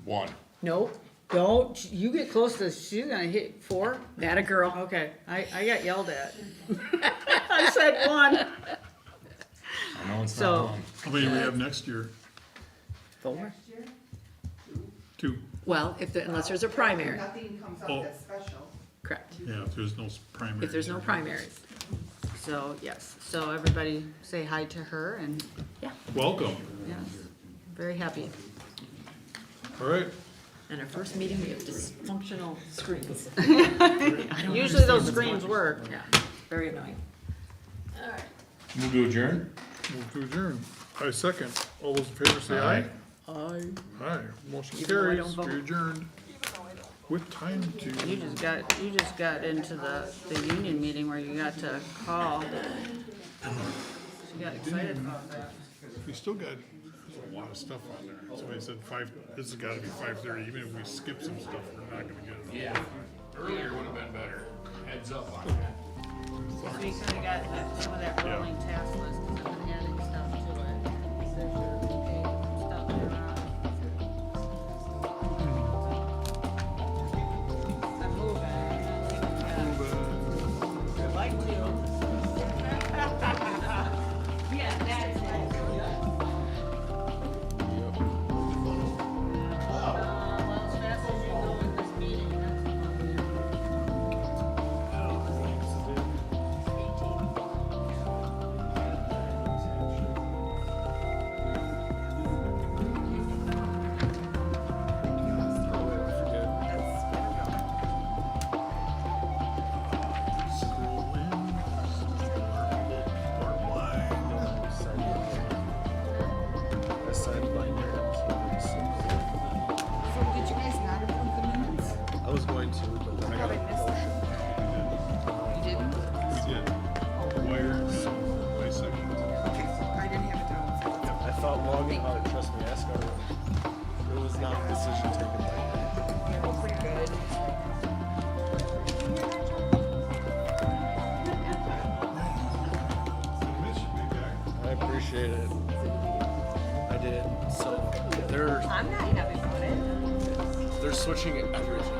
One.
Nope.
don't, you get close to, she's gonna hit 4.
That a girl.
Okay, I got yelled at. I said 1.
I know it's
So-
not one.
how many do we have next year?
4.
Next year,
2.
Well, unless there's a primary,
nothing comes
Oh.
up that's special.
correct.
Yeah, if there's no primary.
If there's no primaries.
So, yes, so everybody say hi to her and,
Welcome.
yes, very happy.
All right,
And our first meeting, we have dysfunctional screens.
Usually those screens work.
Yeah. very annoying.
Move to adjourn?
Move to adjourn. I second. All those in favor say aye.
Aye.
Aye. Motion
Even though I
carries.
don't vote.
We adjourned. With time to.
You just got into the union meeting where you got to call. You got excited about that.
We still got a lot of stuff on there. That's why I said this has gotta be 5:30. Even if we skip some stuff, we're not gonna get it all.
Yeah, earlier would have been better. Heads up on that.
So you kinda got some of that rolling task list, cause I've been adding stuff to it. There's your, okay, stuff you're on. I'm moving. I'd like to. Yeah, that is it. Well, as fast as you go in this meeting,
So did you guys not approve the minutes?
I was going to, but then I got a promotion.
You didn't?
We did. Wires, by sections.
Okay, I didn't have it down.
I thought long about it, trust me, ask our, it was not a decision taken by
Yeah, we're pretty good.
Mitch, you be back.
I appreciate it. I did, so
I'm not happy about it.
they're switching everything.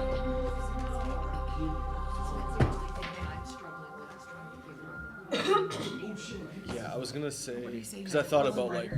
Yeah, I was gonna say, because I thought about like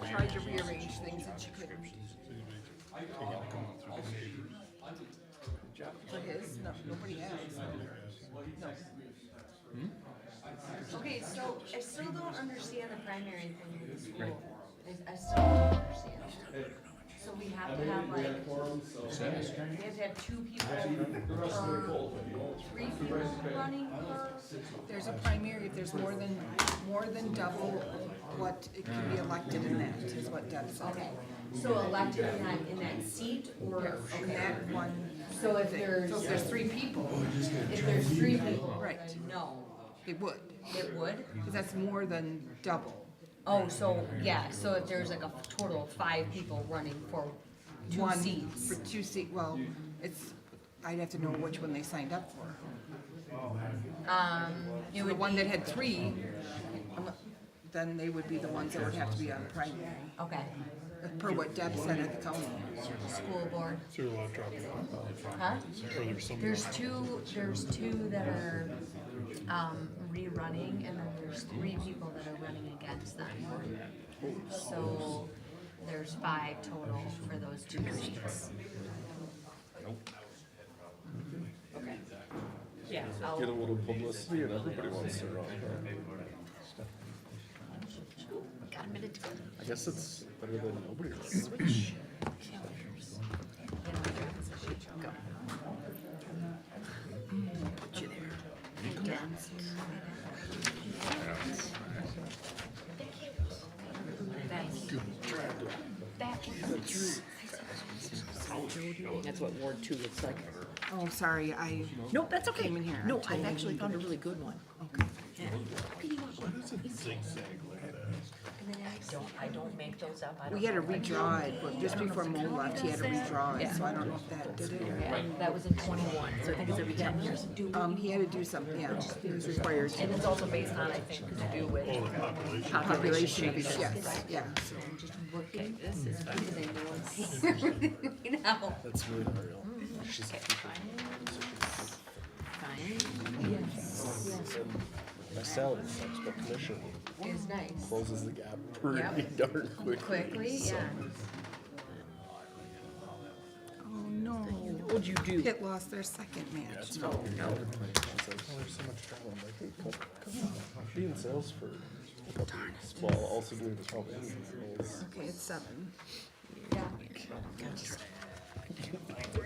tried to rearrange things and she couldn't. For his, no, nobody else. No.
Okay, so I still don't understand the primary thing with the school. I still don't understand. So we have to have like, we have to have 2 people per, 3 people running per,
There's a primary, if there's more than double what it can be elected in that, is what Deb said.
okay. So elected in that seat or,
In
okay.
that one,
So if there's,
so if there's 3 people,
if there's 3 people,
Right.
then no,
it would,
it would?
because that's more than double.
Oh, so, yeah, so if there's like a total of 5 people running for 2
One
seats.
For 2 seats, well, it's, I'd have to know which one they signed up for.
It
The
would
one
be,
that had 3, then they would be the ones that would have to be on primary,
okay,
per what Deb said at the county.
school board,
Is there a lot dropping off?
huh?
Or there's some?
There's two that are, rerunning, and then there's 3 people that are running against them. So, there's 5 total for those 2 seats. Okay. Yeah, I'll,
Get a little publicity and everybody wants to run.
got a minute to go.
I guess it's better than nobody running.
Switch calendars. Go. Put you there. Against.
That's what Ward 2 looks like.
Oh, sorry, I
Nope, that's okay.
came in here. I
No, I've
totally
actually
didn't
found a
get it.
really good one.
Okay.
I don't make those up. I don't
We had to
know.
redraw it, but just before Mo left, he had to redraw it, so I don't know if that did it.
Yeah, that was in 21, so I think it's every 10 years.
He had to do something, yeah, he was required
And
to.
it's also based on, I think, to do with
Population of
changes.
his, yes, yeah.
Okay, this is fine.
You know.
That's really unreal. She's a
Okay,
teacher.
fine. Yes.
My salary sucks, but commission
Is nice.
closes the gap pretty
Yep.
darn quickly.
Quickly,
So,
yeah.
Oh, no.
What'd you do?
Pitt lost their second
Yeah,
match.
it's fine. It's like, oh, there's so much travel. I'm like, hey, come on. Be in sales for a couple weeks while also doing this probably.
Okay, it's 7.
Yeah.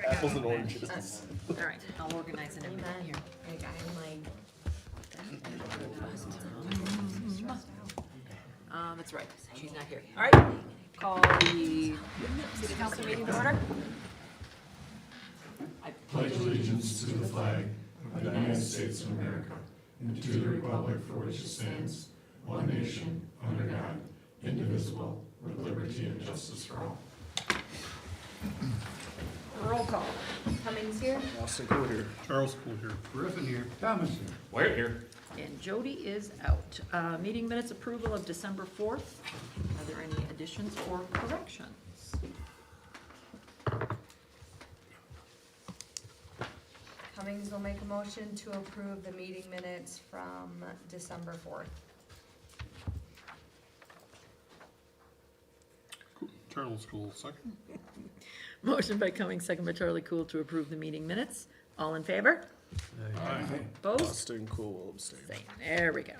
Apples and oranges.
All right, I'll organize it in a minute here.
Like, I'm like,
That's right, she's not here. All right, call the city council meeting to order.
Pledge allegiance to the flag of the United States of America and to the republic for which it stands, one nation, under God, indivisible, with liberty and justice for all.
Roll call.
Cummings here?
Austin Cool here.
Charles Poole here.
Griffin here. Thomas here.
Wyatt here.
And Jody is out. Meeting minutes approval of December 4th. Are there any additions or corrections?
Cummings will make a motion to approve the meeting minutes from December 4th.
Charles Poole, second.
Motion by Cummings, second by Charlie Cool to approve the meeting minutes. All in favor?
Aye.
Opposed?
Austin Cool will abstain.
Same. There we go.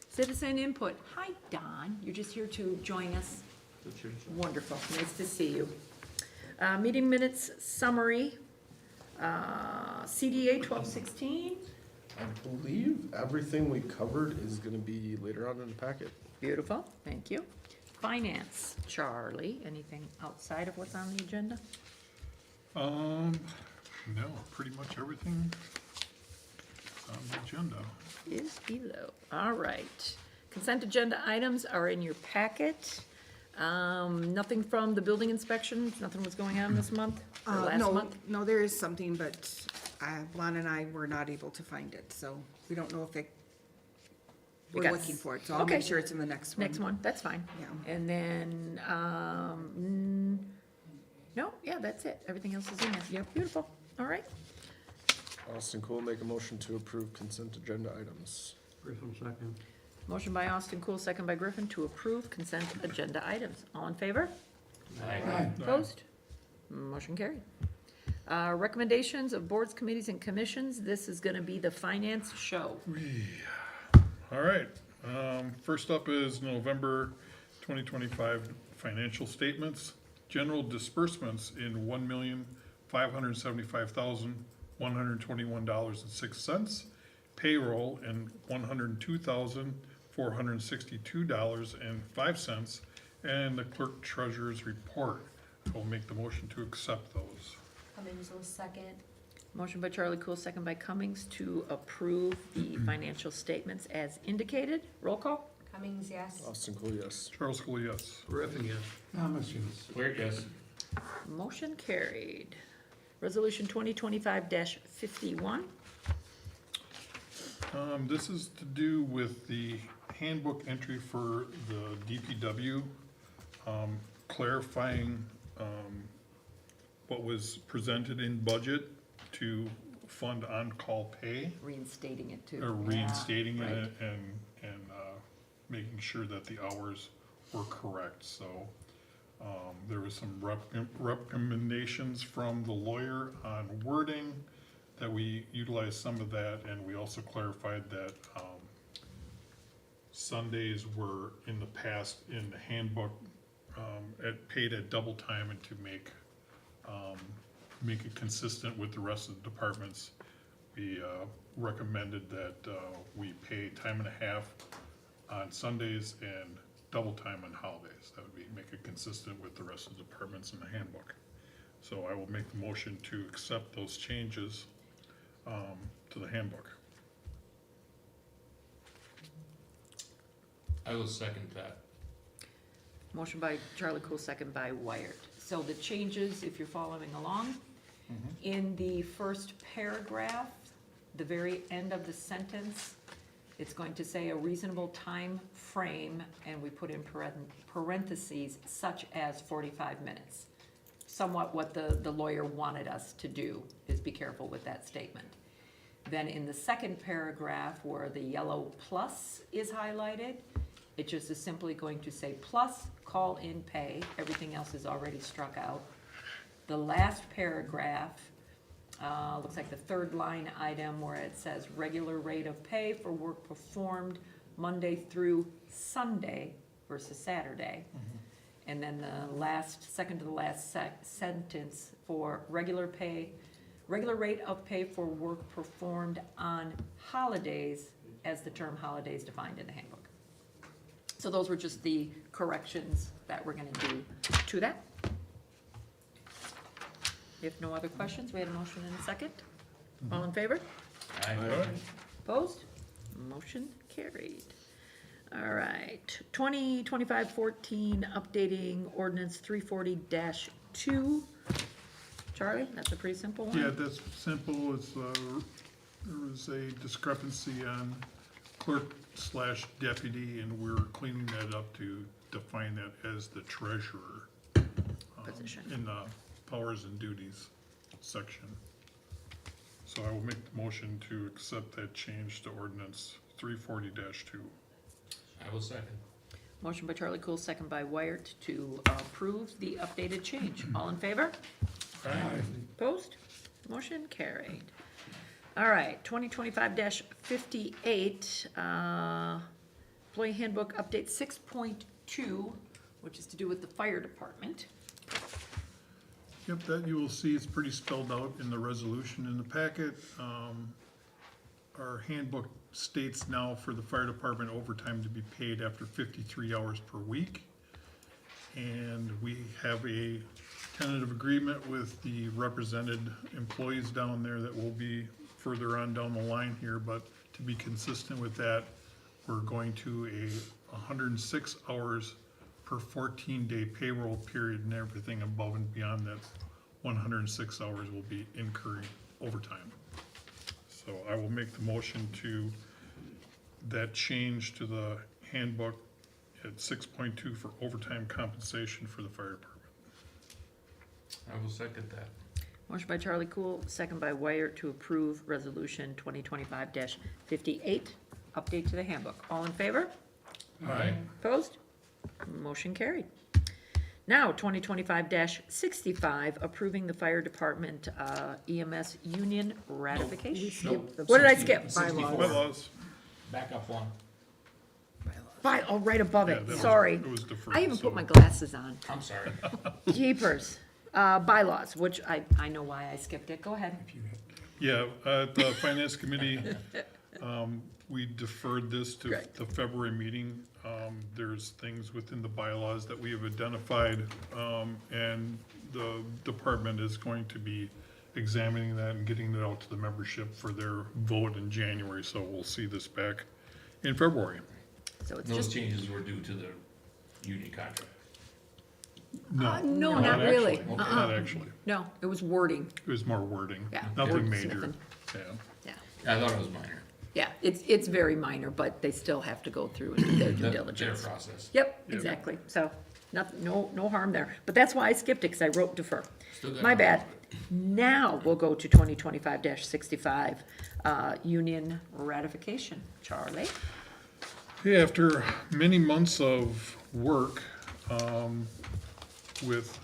Citizen input. Hi, Don. You're just here to join us. Wonderful. Nice to see you. Meeting minutes summary. CDA 1216.
I believe everything we covered is gonna be later on in the packet.
Beautiful. Thank you. Finance. Charlie, anything outside of what's on the agenda?
No, pretty much everything on the agenda.
Is below. All right. Consent agenda items are in your packet. Nothing from the building inspection, nothing was going on this month, or last
No,
month?
no, there is something, but Lon and I were not able to find it, so we don't know if it, we're
got
looking
s-
for it, so I'll
okay.
make sure it's in the next one.
Next one, that's fine.
Yeah.
And then, no, yeah, that's it. Everything else is in there. Yep, beautiful. All right.
Austin Cool make a motion to approve consent agenda items.
Griffin second.
Motion by Austin Cool, second by Griffin to approve consent agenda items. All in favor?
Aye.
Opposed? Motion carried. Recommendations of boards, committees, and commissions. This is gonna be the finance show.
All right, first up is November 2025 financial statements. General disbursements in $1,575,121.06. Payroll in $102,462.05. And the clerk treasurer's report. I will make the motion to accept those.
Cummings will second.
Motion by Charlie Cool, second by Cummings to approve the financial statements as indicated. Roll call?
Cummings, yes.
Austin Cool, yes.
Charles Cole, yes.
Griffin, yes.
Thomas, yes.
Clear, yes.
Motion carried. Resolution 2025-51.
This is to do with the handbook entry for the DPW, clarifying, what was presented in budget to fund on-call pay,
Reinstating it too.
or reinstating
Yeah,
it and, making sure that the hours were correct, so, there was some recommendations from the lawyer on wording, that we utilized some of that, and we also clarified that, Sundays were in the past in the handbook, paid at double time, and to make it consistent with the rest of the departments, we recommended that we pay time and a half on Sundays and double time on holidays. That would be, make it consistent with the rest of the departments in the handbook. So I will make the motion to accept those changes to the handbook.
I will second that.
Motion by Charlie Cool, second by Wyatt. So the changes, if you're following along, in the first paragraph, the very end of the sentence, it's going to say a reasonable time frame, and we put in parentheses, such as 45 minutes. Somewhat what the lawyer wanted us to do, is be careful with that statement. Then in the second paragraph, where the yellow plus is highlighted, it just is simply going to say plus call-in pay. Everything else is already struck out. The last paragraph, looks like the third line item where it says regular rate of pay for work performed Monday through Sunday versus Saturday. And then the second to the last sentence for regular rate of pay for work performed on holidays, as the term holidays defined in the handbook. So those were just the corrections that we're gonna do to that. If no other questions, we had a motion and a second. All in favor?
Aye.
Opposed? Motion carried. All right, 2025-14, updating ordinance 340-2. Charlie, that's a pretty simple one?
Yeah, that's simple. It's, there was a discrepancy on clerk/deputy, and we're cleaning that up to define that as the treasurer.
Position.
In the powers and duties section. So I will make the motion to accept that change to ordinance 340-2.
I will second.
Motion by Charlie Cool, second by Wyatt to approve the updated change. All in favor? Opposed? Motion carried. All right, 2025-58, employee handbook update 6.2, which is to do with the fire department.
Yep, that you will see, it's pretty spelled out in the resolution in the packet. Our handbook states now for the fire department overtime to be paid after 53 hours per week. And we have a tentative agreement with the represented employees down there that will be further on down the line here, but to be consistent with that, we're going to a 106 hours per 14-day payroll period, and everything above and beyond that 106 hours will be incurring overtime. So I will make the motion to that change to the handbook at 6.2 for overtime compensation for the fire department.
I will second that.
Motion by Charlie Cool, second by Wyatt to approve resolution 2025-58, update to the handbook. All in favor?
Aye.
Opposed? Motion carried. Now, 2025-65, approving the fire department EMS union ratification.
Nope.
What did I skip?
Bylaws.
Back up one.
right above
Yeah,
it,
that was-
sorry.
it was deferred,
I even
so-
put my glasses on.
I'm sorry.
Jeepers. Bylaws, which I know why I skipped it. Go ahead.
Yeah, at the finance committee, we deferred this to
Great.
the February meeting. There's things within the bylaws that we have identified, and the department is going to be examining that and getting it out to the membership for their vote in January, so we'll see this back in February.
So it's
Those
just,
changes were due to the union contract.
no, not really.
actually. Not actually.
No, it was wording.
It was more wording.
Yeah,
Nothing major,
wordsmithing.
yeah.
Yeah,
I thought it was minor.
yeah, it's very minor, but they still have to go through and do their due
Their
diligence.
process.
Yep,
Yep.
exactly. So, no harm there. But that's why I skipped it, because I wrote defer.
Still got
My
more
bad.
of it.
Now we'll go to 2025-65, union ratification. Charlie?
Yeah, after many months of work, with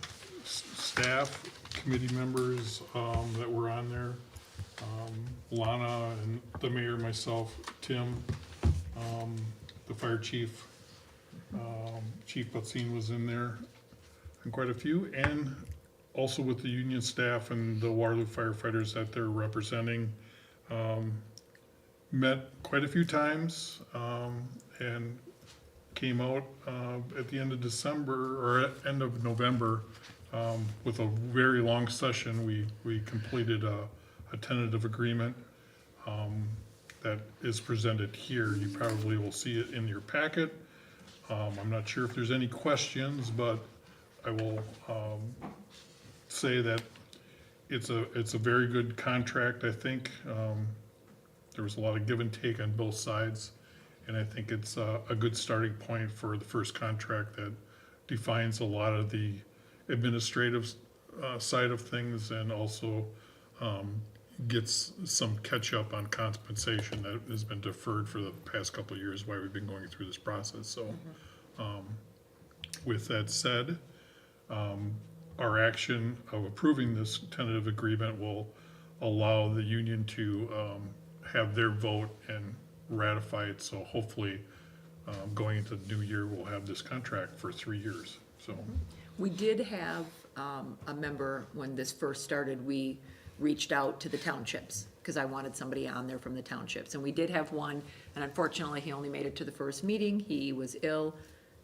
staff, committee members, that were on there, Lana and the mayor, myself, Tim, the fire chief, Chief Butzine was in there, and quite a few, and also with the union staff and the Waterloo firefighters that they're representing. Met quite a few times, and came out, at the end of December, or at end of November, with a very long session. We completed a tentative agreement, that is presented here. You probably will see it in your packet. I'm not sure if there's any questions, but I will, say that it's a very good contract, I think. There was a lot of give and take on both sides, and I think it's a good starting point for the first contract that defines a lot of the administrative side of things, and also gets some catch-up on compensation that has been deferred for the past couple of years, why we've been going through this process. So with that said, our action of approving this tentative agreement will allow the union to have their vote and ratify it. So hopefully, going into the new year, we'll have this contract for 3 years, so.
We did have a member, when this first started, we reached out to the townships, because I wanted somebody on there from the townships. And we did have one, and unfortunately, he only made it to the first meeting. He was ill.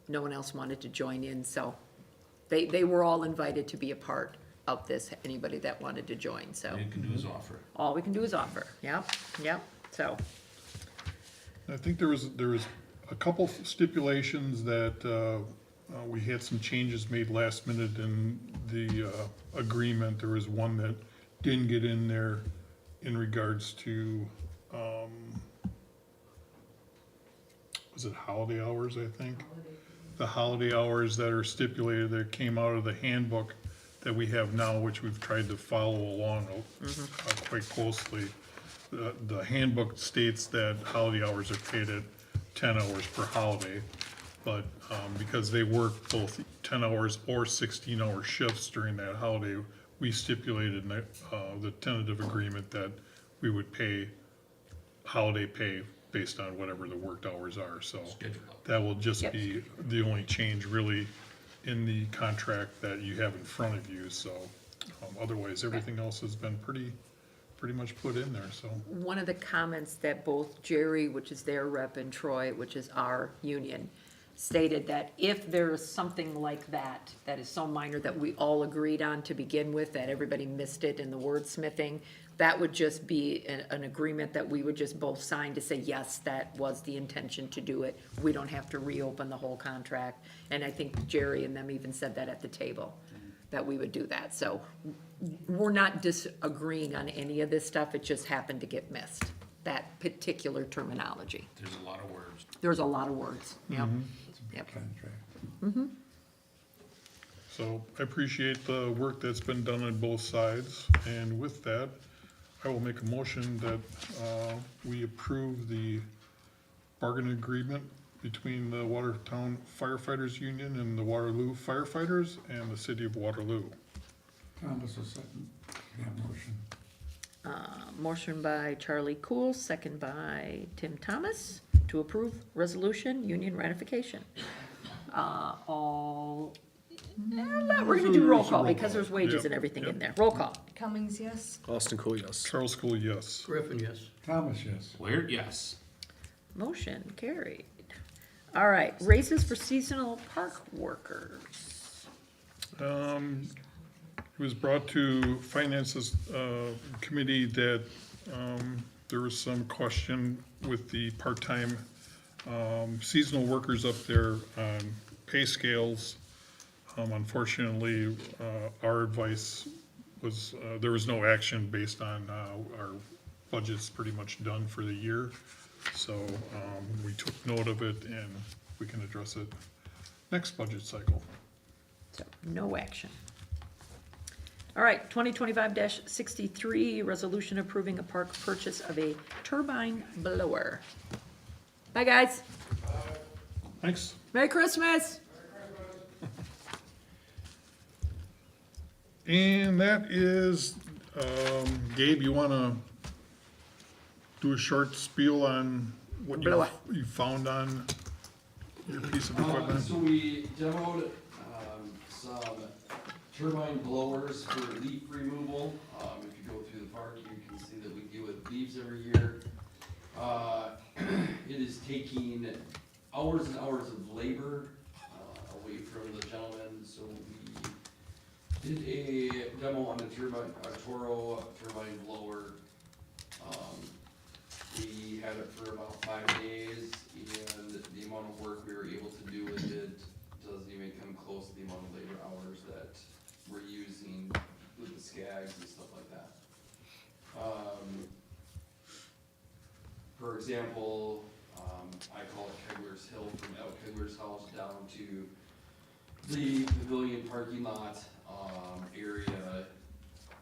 No one else wanted to join in, so they were all invited to be a part of this, anybody that wanted to join, so.
All you can do is offer.
All we can do is offer, yep, so.
I think there was a couple stipulations that, we had some changes made last minute in the, agreement. There was one that didn't get in there in regards to, was it holiday hours, I think? The holiday hours that are stipulated, that came out of the handbook that we have now, which we've tried to follow along quite closely. The handbook states that holiday hours are paid at 10 hours per holiday, but because they work both 10 hours or 16-hour shifts during that holiday, we stipulated in the tentative agreement that we would pay holiday pay based on whatever the worked hours are, so that will just be the only change really in the contract that you have in front of you, so otherwise, everything else has been pretty much put in there, so.
One of the comments that both Jerry, which is their rep, and Troy, which is our union, stated that if there is something like that, that is so minor that we all agreed on to begin with, that everybody missed it in the wordsmithing, that would just be an agreement that we would just both sign to say, yes, that was the intention to do it. We don't have to reopen the whole contract. And I think Jerry and them even said that at the table, that we would do that. So we're not disagreeing on any of this stuff. It just happened to get missed, that particular terminology.
There's a lot of words.
There's a lot of words, yep. Yep.
So I appreciate the work that's been done on both sides, and with that, I will make a motion that we approve the bargaining agreement between the Watertown Firefighters Union and the Waterloo Firefighters and the City of Waterloo.
Thomas will second that motion.
Motion by Charlie Cool, second by Tim Thomas. to approve resolution, union ratification. We're gonna do roll call because there's wages
Yep,
and everything in
yep.
there. Roll call.
Cummings, yes?
Austin Cool, yes.
Charles School, yes.
Griffin, yes.
Thomas, yes.
Where, yes.
Motion carried. All right, raises for seasonal park workers.
It was brought to finances, committee that, there was some question with the part-time, seasonal workers up there on pay scales. Unfortunately, our advice was, there was no action based on, our budget's pretty much done for the year. So, we took note of it and we can address it next budget cycle.
So, no action. All right, 2025-63, resolution approving a park purchase of a turbine blower. Bye, guys.
Thanks.
Merry Christmas.
And that is, Gabe, you wanna do a short spiel on what
Blower.
you found on your piece of equipment?
So we demoed, some turbine blowers for leaf removal. If you go through the park, you can see that we deal with leaves every year. It is taking hours and hours of labor, away from the gentleman, so we did a demo on a Toro turbine blower. We had it for about 5 days, and the amount of work we were able to do with it doesn't even come close to the amount of labor hours that we're using with the skags and stuff like that. For example, I call it Kegler's Hill, from out Kegler's house down to the pavilion parking lot, area.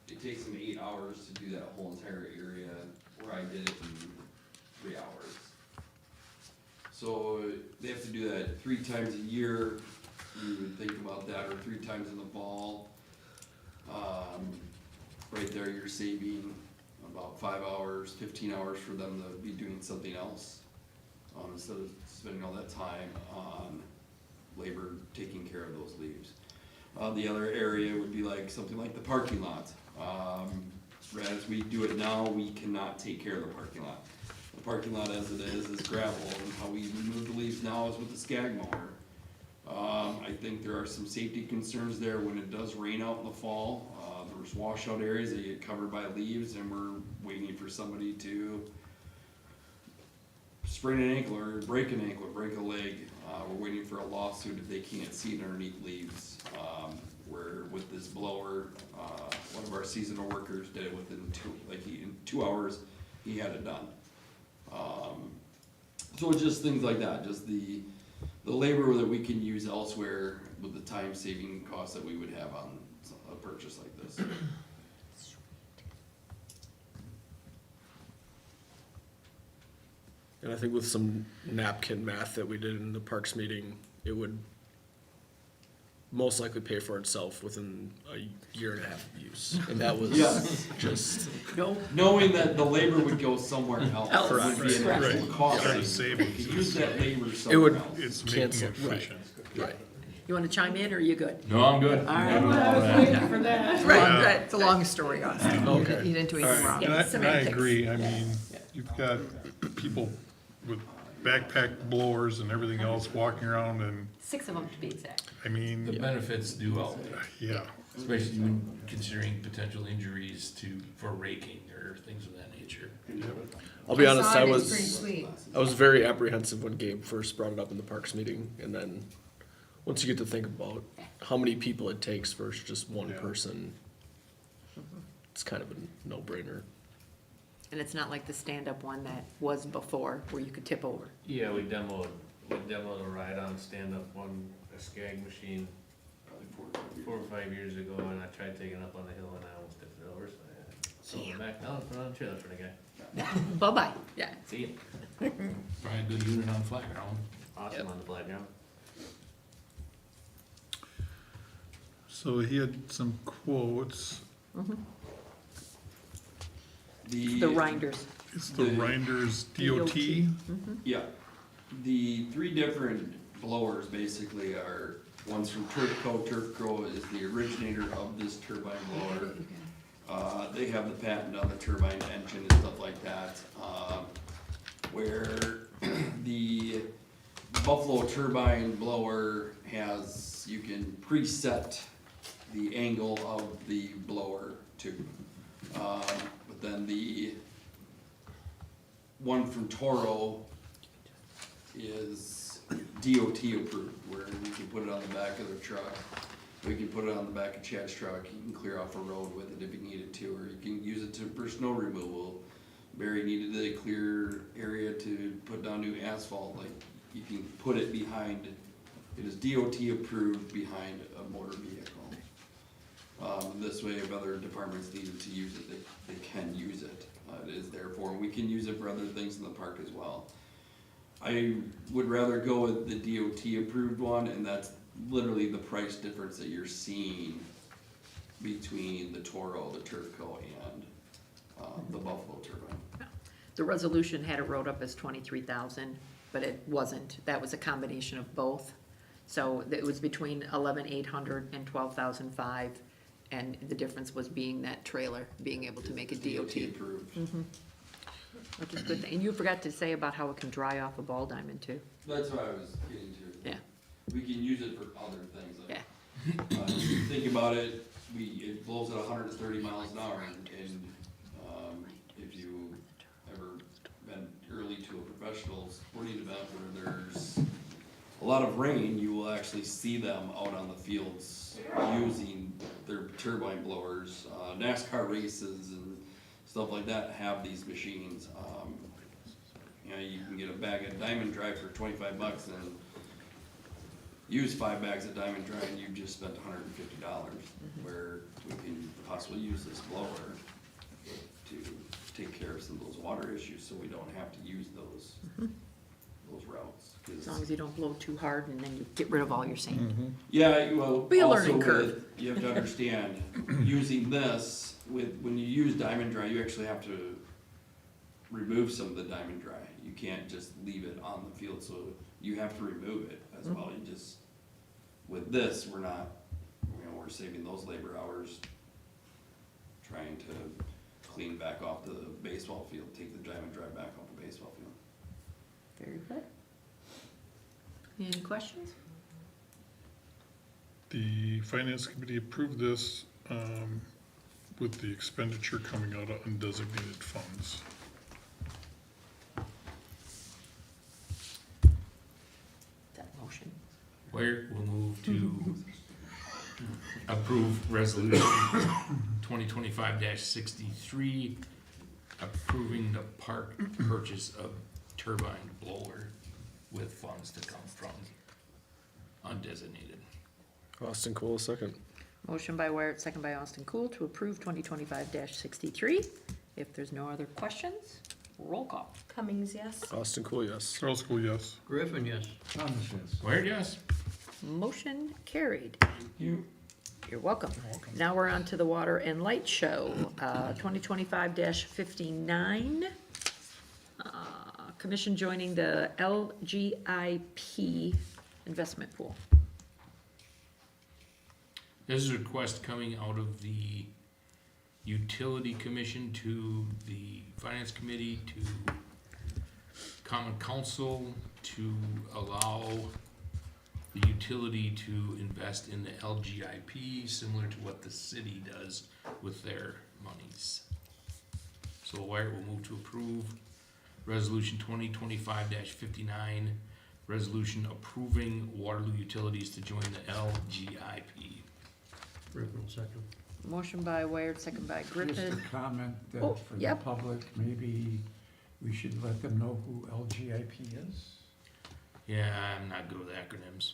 It takes them 8 hours to do that whole entire area, where I did it in 3 hours. So they have to do that 3 times a year. You would think about that, or 3 times in the fall. Right there, you're saving about 5 hours, 15 hours for them to be doing something else, instead of spending all that time on labor taking care of those leaves. The other area would be like something like the parking lot. As we do it now, we cannot take care of the parking lot. The parking lot as it is gravel, and how we remove the leaves now is with the skag mower. I think there are some safety concerns there when it does rain out in the fall. There's washout areas that get covered by leaves, and we're waiting for somebody to sprain an ankle or break an ankle or break a leg. We're waiting for a lawsuit if they can't see it underneath leaves. Where with this blower, one of our seasonal workers did it within in 2 hours, he had it done. So it's just things like that, just the labor that we can use elsewhere with the time saving costs that we would have on a purchase like this.
And I think with some napkin math that we did in the parks meeting, it would most likely pay for itself within a year and a half of use. And that was
Yes.
just,
Knowing that the labor would go somewhere else
Correct.
would be an actual
Right.
cost.
Right.
saving. We could use that labor
it
somewhere
would
else.
It's making
cancel,
it
right,
efficient.
right.
You wanna chime in, or are you good?
No, I'm good.
All right.
for that.
Right, right.
It's a long story, honestly.
Okay.
You didn't do anything wrong.
And I
semantics.
agree, I mean, you've got people with backpack blowers and everything else walking around and,
6 of them to be exact.
I mean,
The benefits do outweigh,
yeah.
especially when considering potential injuries for raking or things of that nature.
I'll be honest, I
It's
was.
pretty sweet.
I was very apprehensive when Gabe first brought it up in the parks meeting, and then once you get to think about how many people it takes versus just one
Yeah.
person, it's kind of a no-brainer.
And it's not like the stand-up one that was before, where you could tip over.
Yeah, we demoed a ride-on stand-up one, a skag machine,
Probably
4 or 5 years ago, and I tried taking it up on the hill and I almost tipped it over, so I had to throw it back down, put it on the trailer for the guy.
Bye-bye, yeah.
See you.
Probably a good unit on the flat ground.
Awesome on the playground.
So he had some quotes,
The Reinders.
it's the
The-
Reinders DOT,
Yeah, the three different blowers basically are, one's from Turco. Turco is the originator of this turbine blower. They have the patent on the turbine engine and stuff like that. Where the Buffalo turbine blower has, you can preset the angle of the blower too. But then the one from Toro is DOT approved, where you can put it on the back of their truck. We can put it on the back of Chad's truck, you can clear off a road with it if you needed to, or you can use it for snow removal. Barry needed a clear area to put down new asphalt, like, you can put it behind, it is DOT approved behind a motor vehicle. This way, if other departments needed to use it, they can use it. It is therefore, we can use it for other things in the park as well. I would rather go with the DOT approved one, and that's literally the price difference that you're seeing between the Toro, the Turco, and the Buffalo turbine.
The resolution had it wrote up as 23,000, but it wasn't. That was a combination of both. So it was between 11,800 and 12,005, and the difference was being that trailer, being able to make a DOT.
approved.
Which is good. And you forgot to say about how it can dry off a ball diamond too.
That's what I was getting to.
Yeah.
We can use it for other things. Like,
Yeah.
if you think about it, it blows at 130 miles an hour, and if you ever been early to a professional sporting event where there's a lot of rain, you will actually see them out on the fields using their turbine blowers. NASCAR races and stuff like that have these machines. You can get a bag of Diamond Dry for $25 and use 5 bags of Diamond Dry, and you just spent $150. Where we can possibly use this blower to take care of some of those water issues, so we don't have to use those routes. 'Cause-
As long as you don't blow too hard and then you get rid of all your sand.
Yeah, well,
Be a learning
also
curve.
with, you have to understand, using this, when you use Diamond Dry, you actually have to remove some of the Diamond Dry. You can't just leave it on the field, so you have to remove it as well. You just, with this, we're not, we're saving those labor hours trying to clean back off the baseball field, take the Diamond Dry back off the baseball field.
Very good. Any questions?
The finance committee approved this, with the expenditure coming out of undesignated funds.
That motion.
Where we'll move to approve resolution 2025-63, approving the park purchase of turbine blower with funds to come from undesignated.
Austin Cole, second.
Motion by Wired, second by Austin Cool to approve 2025-63. If there's no other questions, roll call.
Cummings, yes.
Austin Cole, yes.
Charles Cole, yes.
Griffin, yes. Thomas, yes.
Where, yes?
Motion carried. You're welcome. Now we're on to the Water and Light Show, 2025-59. Commission joining the LGIP investment pool.
This is a request coming out of the Utility Commission to the Finance Committee to Common Council to allow the utility to invest in the LGIP, similar to what the city does with their monies. So Wyatt will move to approve Resolution 2025-59, resolution approving Waterloo Utilities to join the LGIP.
Griffin, second.
Motion by Wired, second by
Just
Griffin.
a comment that
Oh,
for the
yep.
public, maybe we should let them know who LGIP is.
Yeah, I'm not good with acronyms.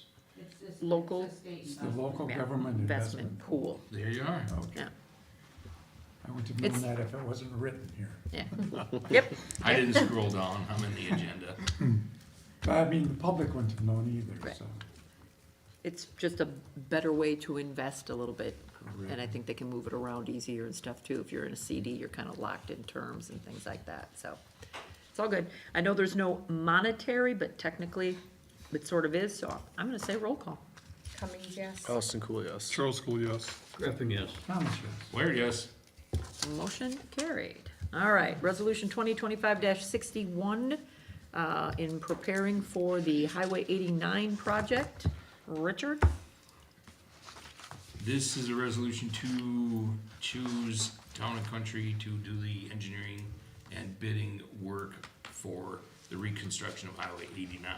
Local
It's the Local
Yeah,
Government
investment
Investment
pool.
There you are.
Okay.
Yeah.
I would have
It's-
known that if it wasn't written here.
Yeah. Yep.
I didn't scroll down, I'm in the agenda.
But I mean, the public wouldn't have known either,
Right.
so.
It's just a better way to invest a little bit. And I think they can move it around easier and stuff too. If you're in a CD, you're kind of locked in terms and things like that, so. It's all good. I know there's no monetary, but technically it sort of is, so I'm gonna say roll call.
Cummings, yes.
Austin Cool, yes.
Charles School, yes.
Griffin, yes.
Thomas, yes.
Where, yes?
Motion carried. All right, resolution 2025-61, in preparing for the Highway 89 project. Richard?
This is a resolution to choose Town and Country to do the engineering and bidding work for the reconstruction of Highway 89.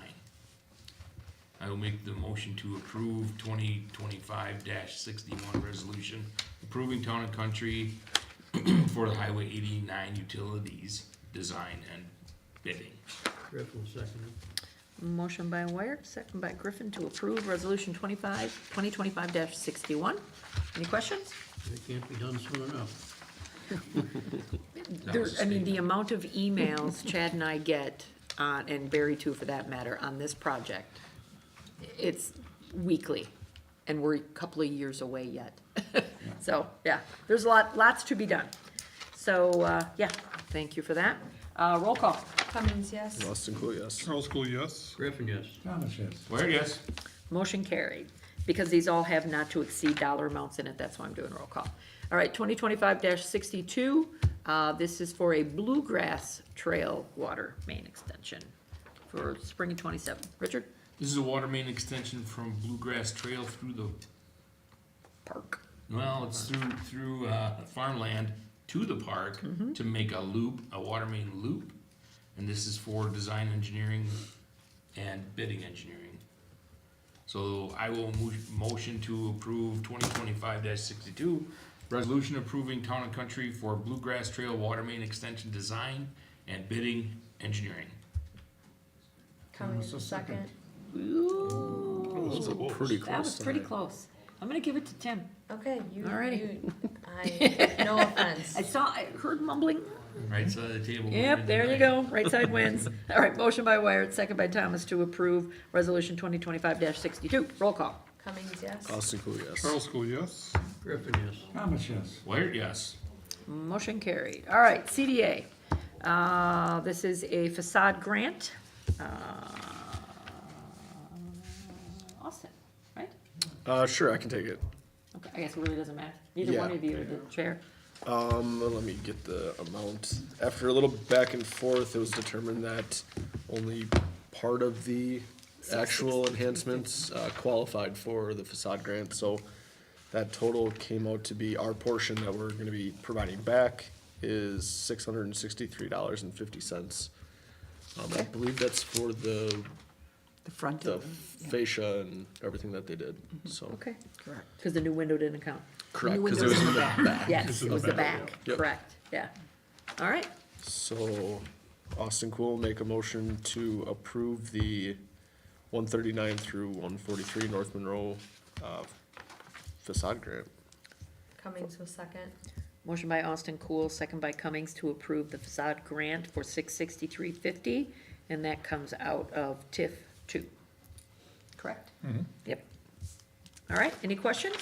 I will make the motion to approve 2025-61 resolution approving Town and Country for the Highway 89 utilities design and bidding.
Griffin, second.
Motion by Wyatt, second by Griffin to approve resolution 2025-61. Any questions?
It can't be done soon enough.
There, I mean, the amount of emails Chad and I get, and Barry too for that matter, on this project, it's weekly, and we're a couple of years away yet. So, yeah, there's lots to be done. So, yeah, thank you for that. Roll call.
Cummings, yes.
Austin Cool, yes.
Charles School, yes.
Griffin, yes.
Thomas, yes.
Where, yes?
Motion carried. Because these all have not to exceed dollar amounts in it, that's why I'm doing roll call. All right, 2025-62, this is for a Bluegrass Trail water main extension for spring of 27. Richard?
This is a water main extension from Bluegrass Trail through the,
Park.
well, it's through farmland to the park to make a loop, a water main loop. And this is for design engineering and bidding engineering. So I will motion to approve 2025-62, resolution approving Town and Country for Bluegrass Trail water main extension design and bidding engineering.
Cummings, second.
Ooh,
That was pretty close.
that was pretty
tonight.
close. I'm gonna give it to Tim.
Okay,
Alrighty.
no offense.
I heard mumbling.
Right side of the table.
Yep, there you go, right side wins. All right, motion by Wyatt, second by Thomas to approve resolution 2025-62. Roll call.
Cummings, yes.
Austin Cool, yes.
Charles School, yes.
Griffin, yes.
Thomas, yes.
Where, yes?
Motion carried. All right, CDA. This is a facade grant. Austin, right?
Sure, I can take it.
Okay, I guess it really doesn't matter. Neither
Yeah.
one of you are the chair.
Let me get the amount. After a little back and forth, it was determined that only part of the actual enhancements qualified for the facade grant, so that total came out to be, our portion that we're gonna be providing back is $663.50. I believe that's for the
front
the fascia and everything that they did, so.
Okay,
Correct.
because the new window didn't count.
Correct, because it was in the back.
Yes,
It's
it
in
was
the
the
back.
back,
Yep.
correct, yeah. All right,
So, Austin Cool, make a motion to approve the 139 through 143 North Monroe facade grant.
Cummings was second.
motion by Austin Cool, second by Cummings to approve the facade grant for $663.50, and that comes out of TIF 2. Correct? Yep. All right, any questions?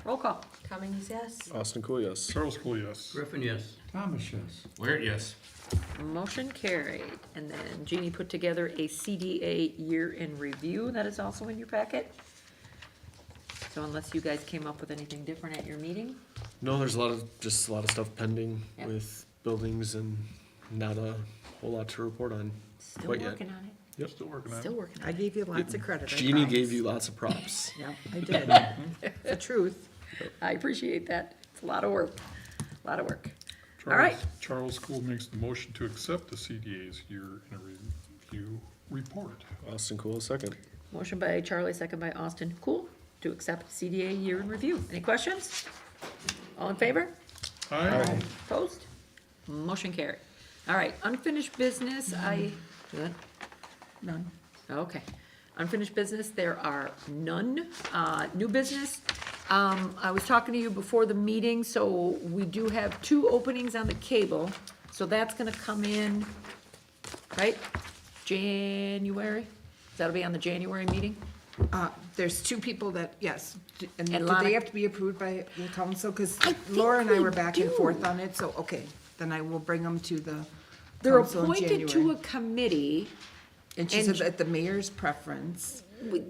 Roll call.
Cummings, yes.
Austin Cool, yes.
Charles School, yes.
Griffin, yes.
Thomas, yes.
Where, yes?
Motion carried. And then Jeannie put together a CDA year in review that is also in your packet. So unless you guys came up with anything different at your meeting,
No, there's just a lot of stuff pending
Yep.
with buildings and not a whole lot to report on
still
quite yet.
working on it,
Yep.
Still working on it.
still working on
I
it.
gave you lots of credit, I
Jeannie
promise.
gave you lots of props.
Yep, I did. The truth.
I appreciate that. It's a lot of work, a lot of work. All
Charles-
right.
Charles School makes the motion to accept the CDA's year in a review report.
Austin Cool, second.
Motion by Charlie, second by Austin. Cool, to accept CDA year in review. Any questions? All in favor?
Aye.
Opposed? Motion carried. All right, unfinished business, good?
None.
Okay. Unfinished business, there are none. New business, I was talking to you before the meeting, so we do have 2 openings on the cable. So that's gonna come in, right? January? That'll be on the January meeting?
There's 2 people that, yes, and
And
do
Lana-
they have to be approved by the council? Because
I think
Laura and I
we
were back and
do.
forth on it, so, okay, then I will bring them to the
They're
council in
appointed to
January.
a committee,
And she
and
said
j-
at the mayor's preference.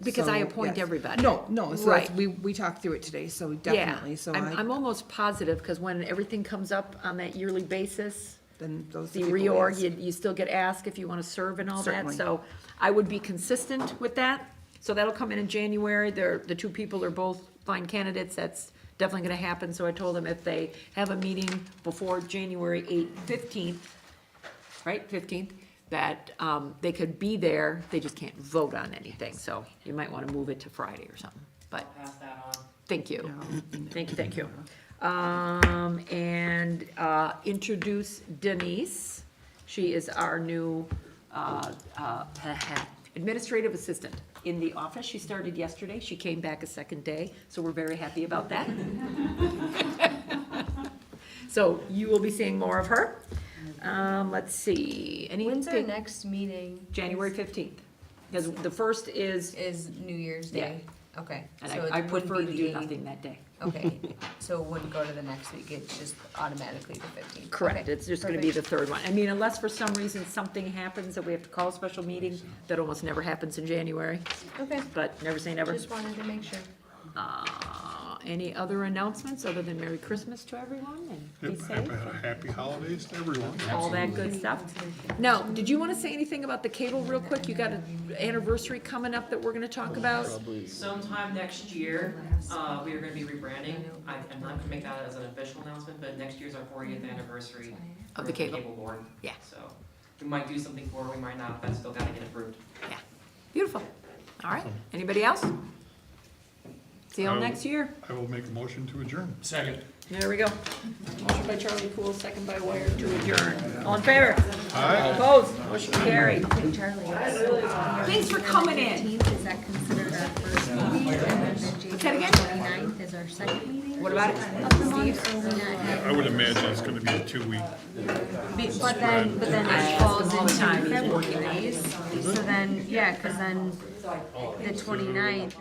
because I
So,
appoint
yes.
everybody.
No, so
Right.
we talked through it today, so
Yeah,
definitely, so
I'm almost positive, because when everything comes up on that yearly basis,
then those.
the
people
reorg,
is-
you still get asked if you want to serve and all that,
Certainly.
so I would be consistent with that. So that'll come in January, the two people are both fine candidates, that's definitely gonna happen, so I told them if they have a meeting before January 15th, right, 15th, that, they could be there, they just can't vote on anything, so you might wanna move it to Friday or something, but.
Pass that on.
Thank you.
Yeah.
Thank you. And introduce Denise. She is our new administrative assistant in the office. She started yesterday. She came back a second day, so we're very happy about that. So you will be seeing more of her. Let's see,
When's our
anything,
next meeting?
January 15th. Because the first is,
Is New Year's
Yeah.
Day? Okay.
and
so
I
it wouldn't
prefer
be
to
the
do
8th.
nothing that day.
Okay, so it wouldn't go to the next week, it's just automatically the 15th.
Correct,
Okay,
it's just gonna be
perfect.
the third one. I mean, unless for some reason something happens that we have to call a special meeting, that almost never happens in January,
Okay,
but never say never.
just wanted to make sure.
Any other announcements other than Merry Christmas to everyone and be safe?
Happy holidays to everyone.
All that good stuff. Now, did you wanna say anything about the cable real quick? You got an anniversary coming up that we're gonna talk about?
Sometime next year, we are gonna be rebranding. I'm not gonna make that as an official announcement, but next year's our 40th anniversary.
Of
for
the cable.
board.
Yeah.
So, we might do something for it, we might not, that's still gotta get approved.
Yeah, beautiful. All right, anybody else? See you all next year.
I will make a motion to adjourn.
Second.
There we go. Motion by Charlie Poole, second by Wire to adjourn. All in favor?
Aye.
Opposed? Motion carried.
Hey, Charlie,
Thanks for coming in.
15th, is that considered our first meeting? And then the
that again?
January 29th is our second meeting?
What about it?
Steve, so we not have,
I would imagine it's gonna be a 2-week.
but then
I
it
ask
falls
them all the time,
into
he's working
February, so then, yeah, cause then the 29th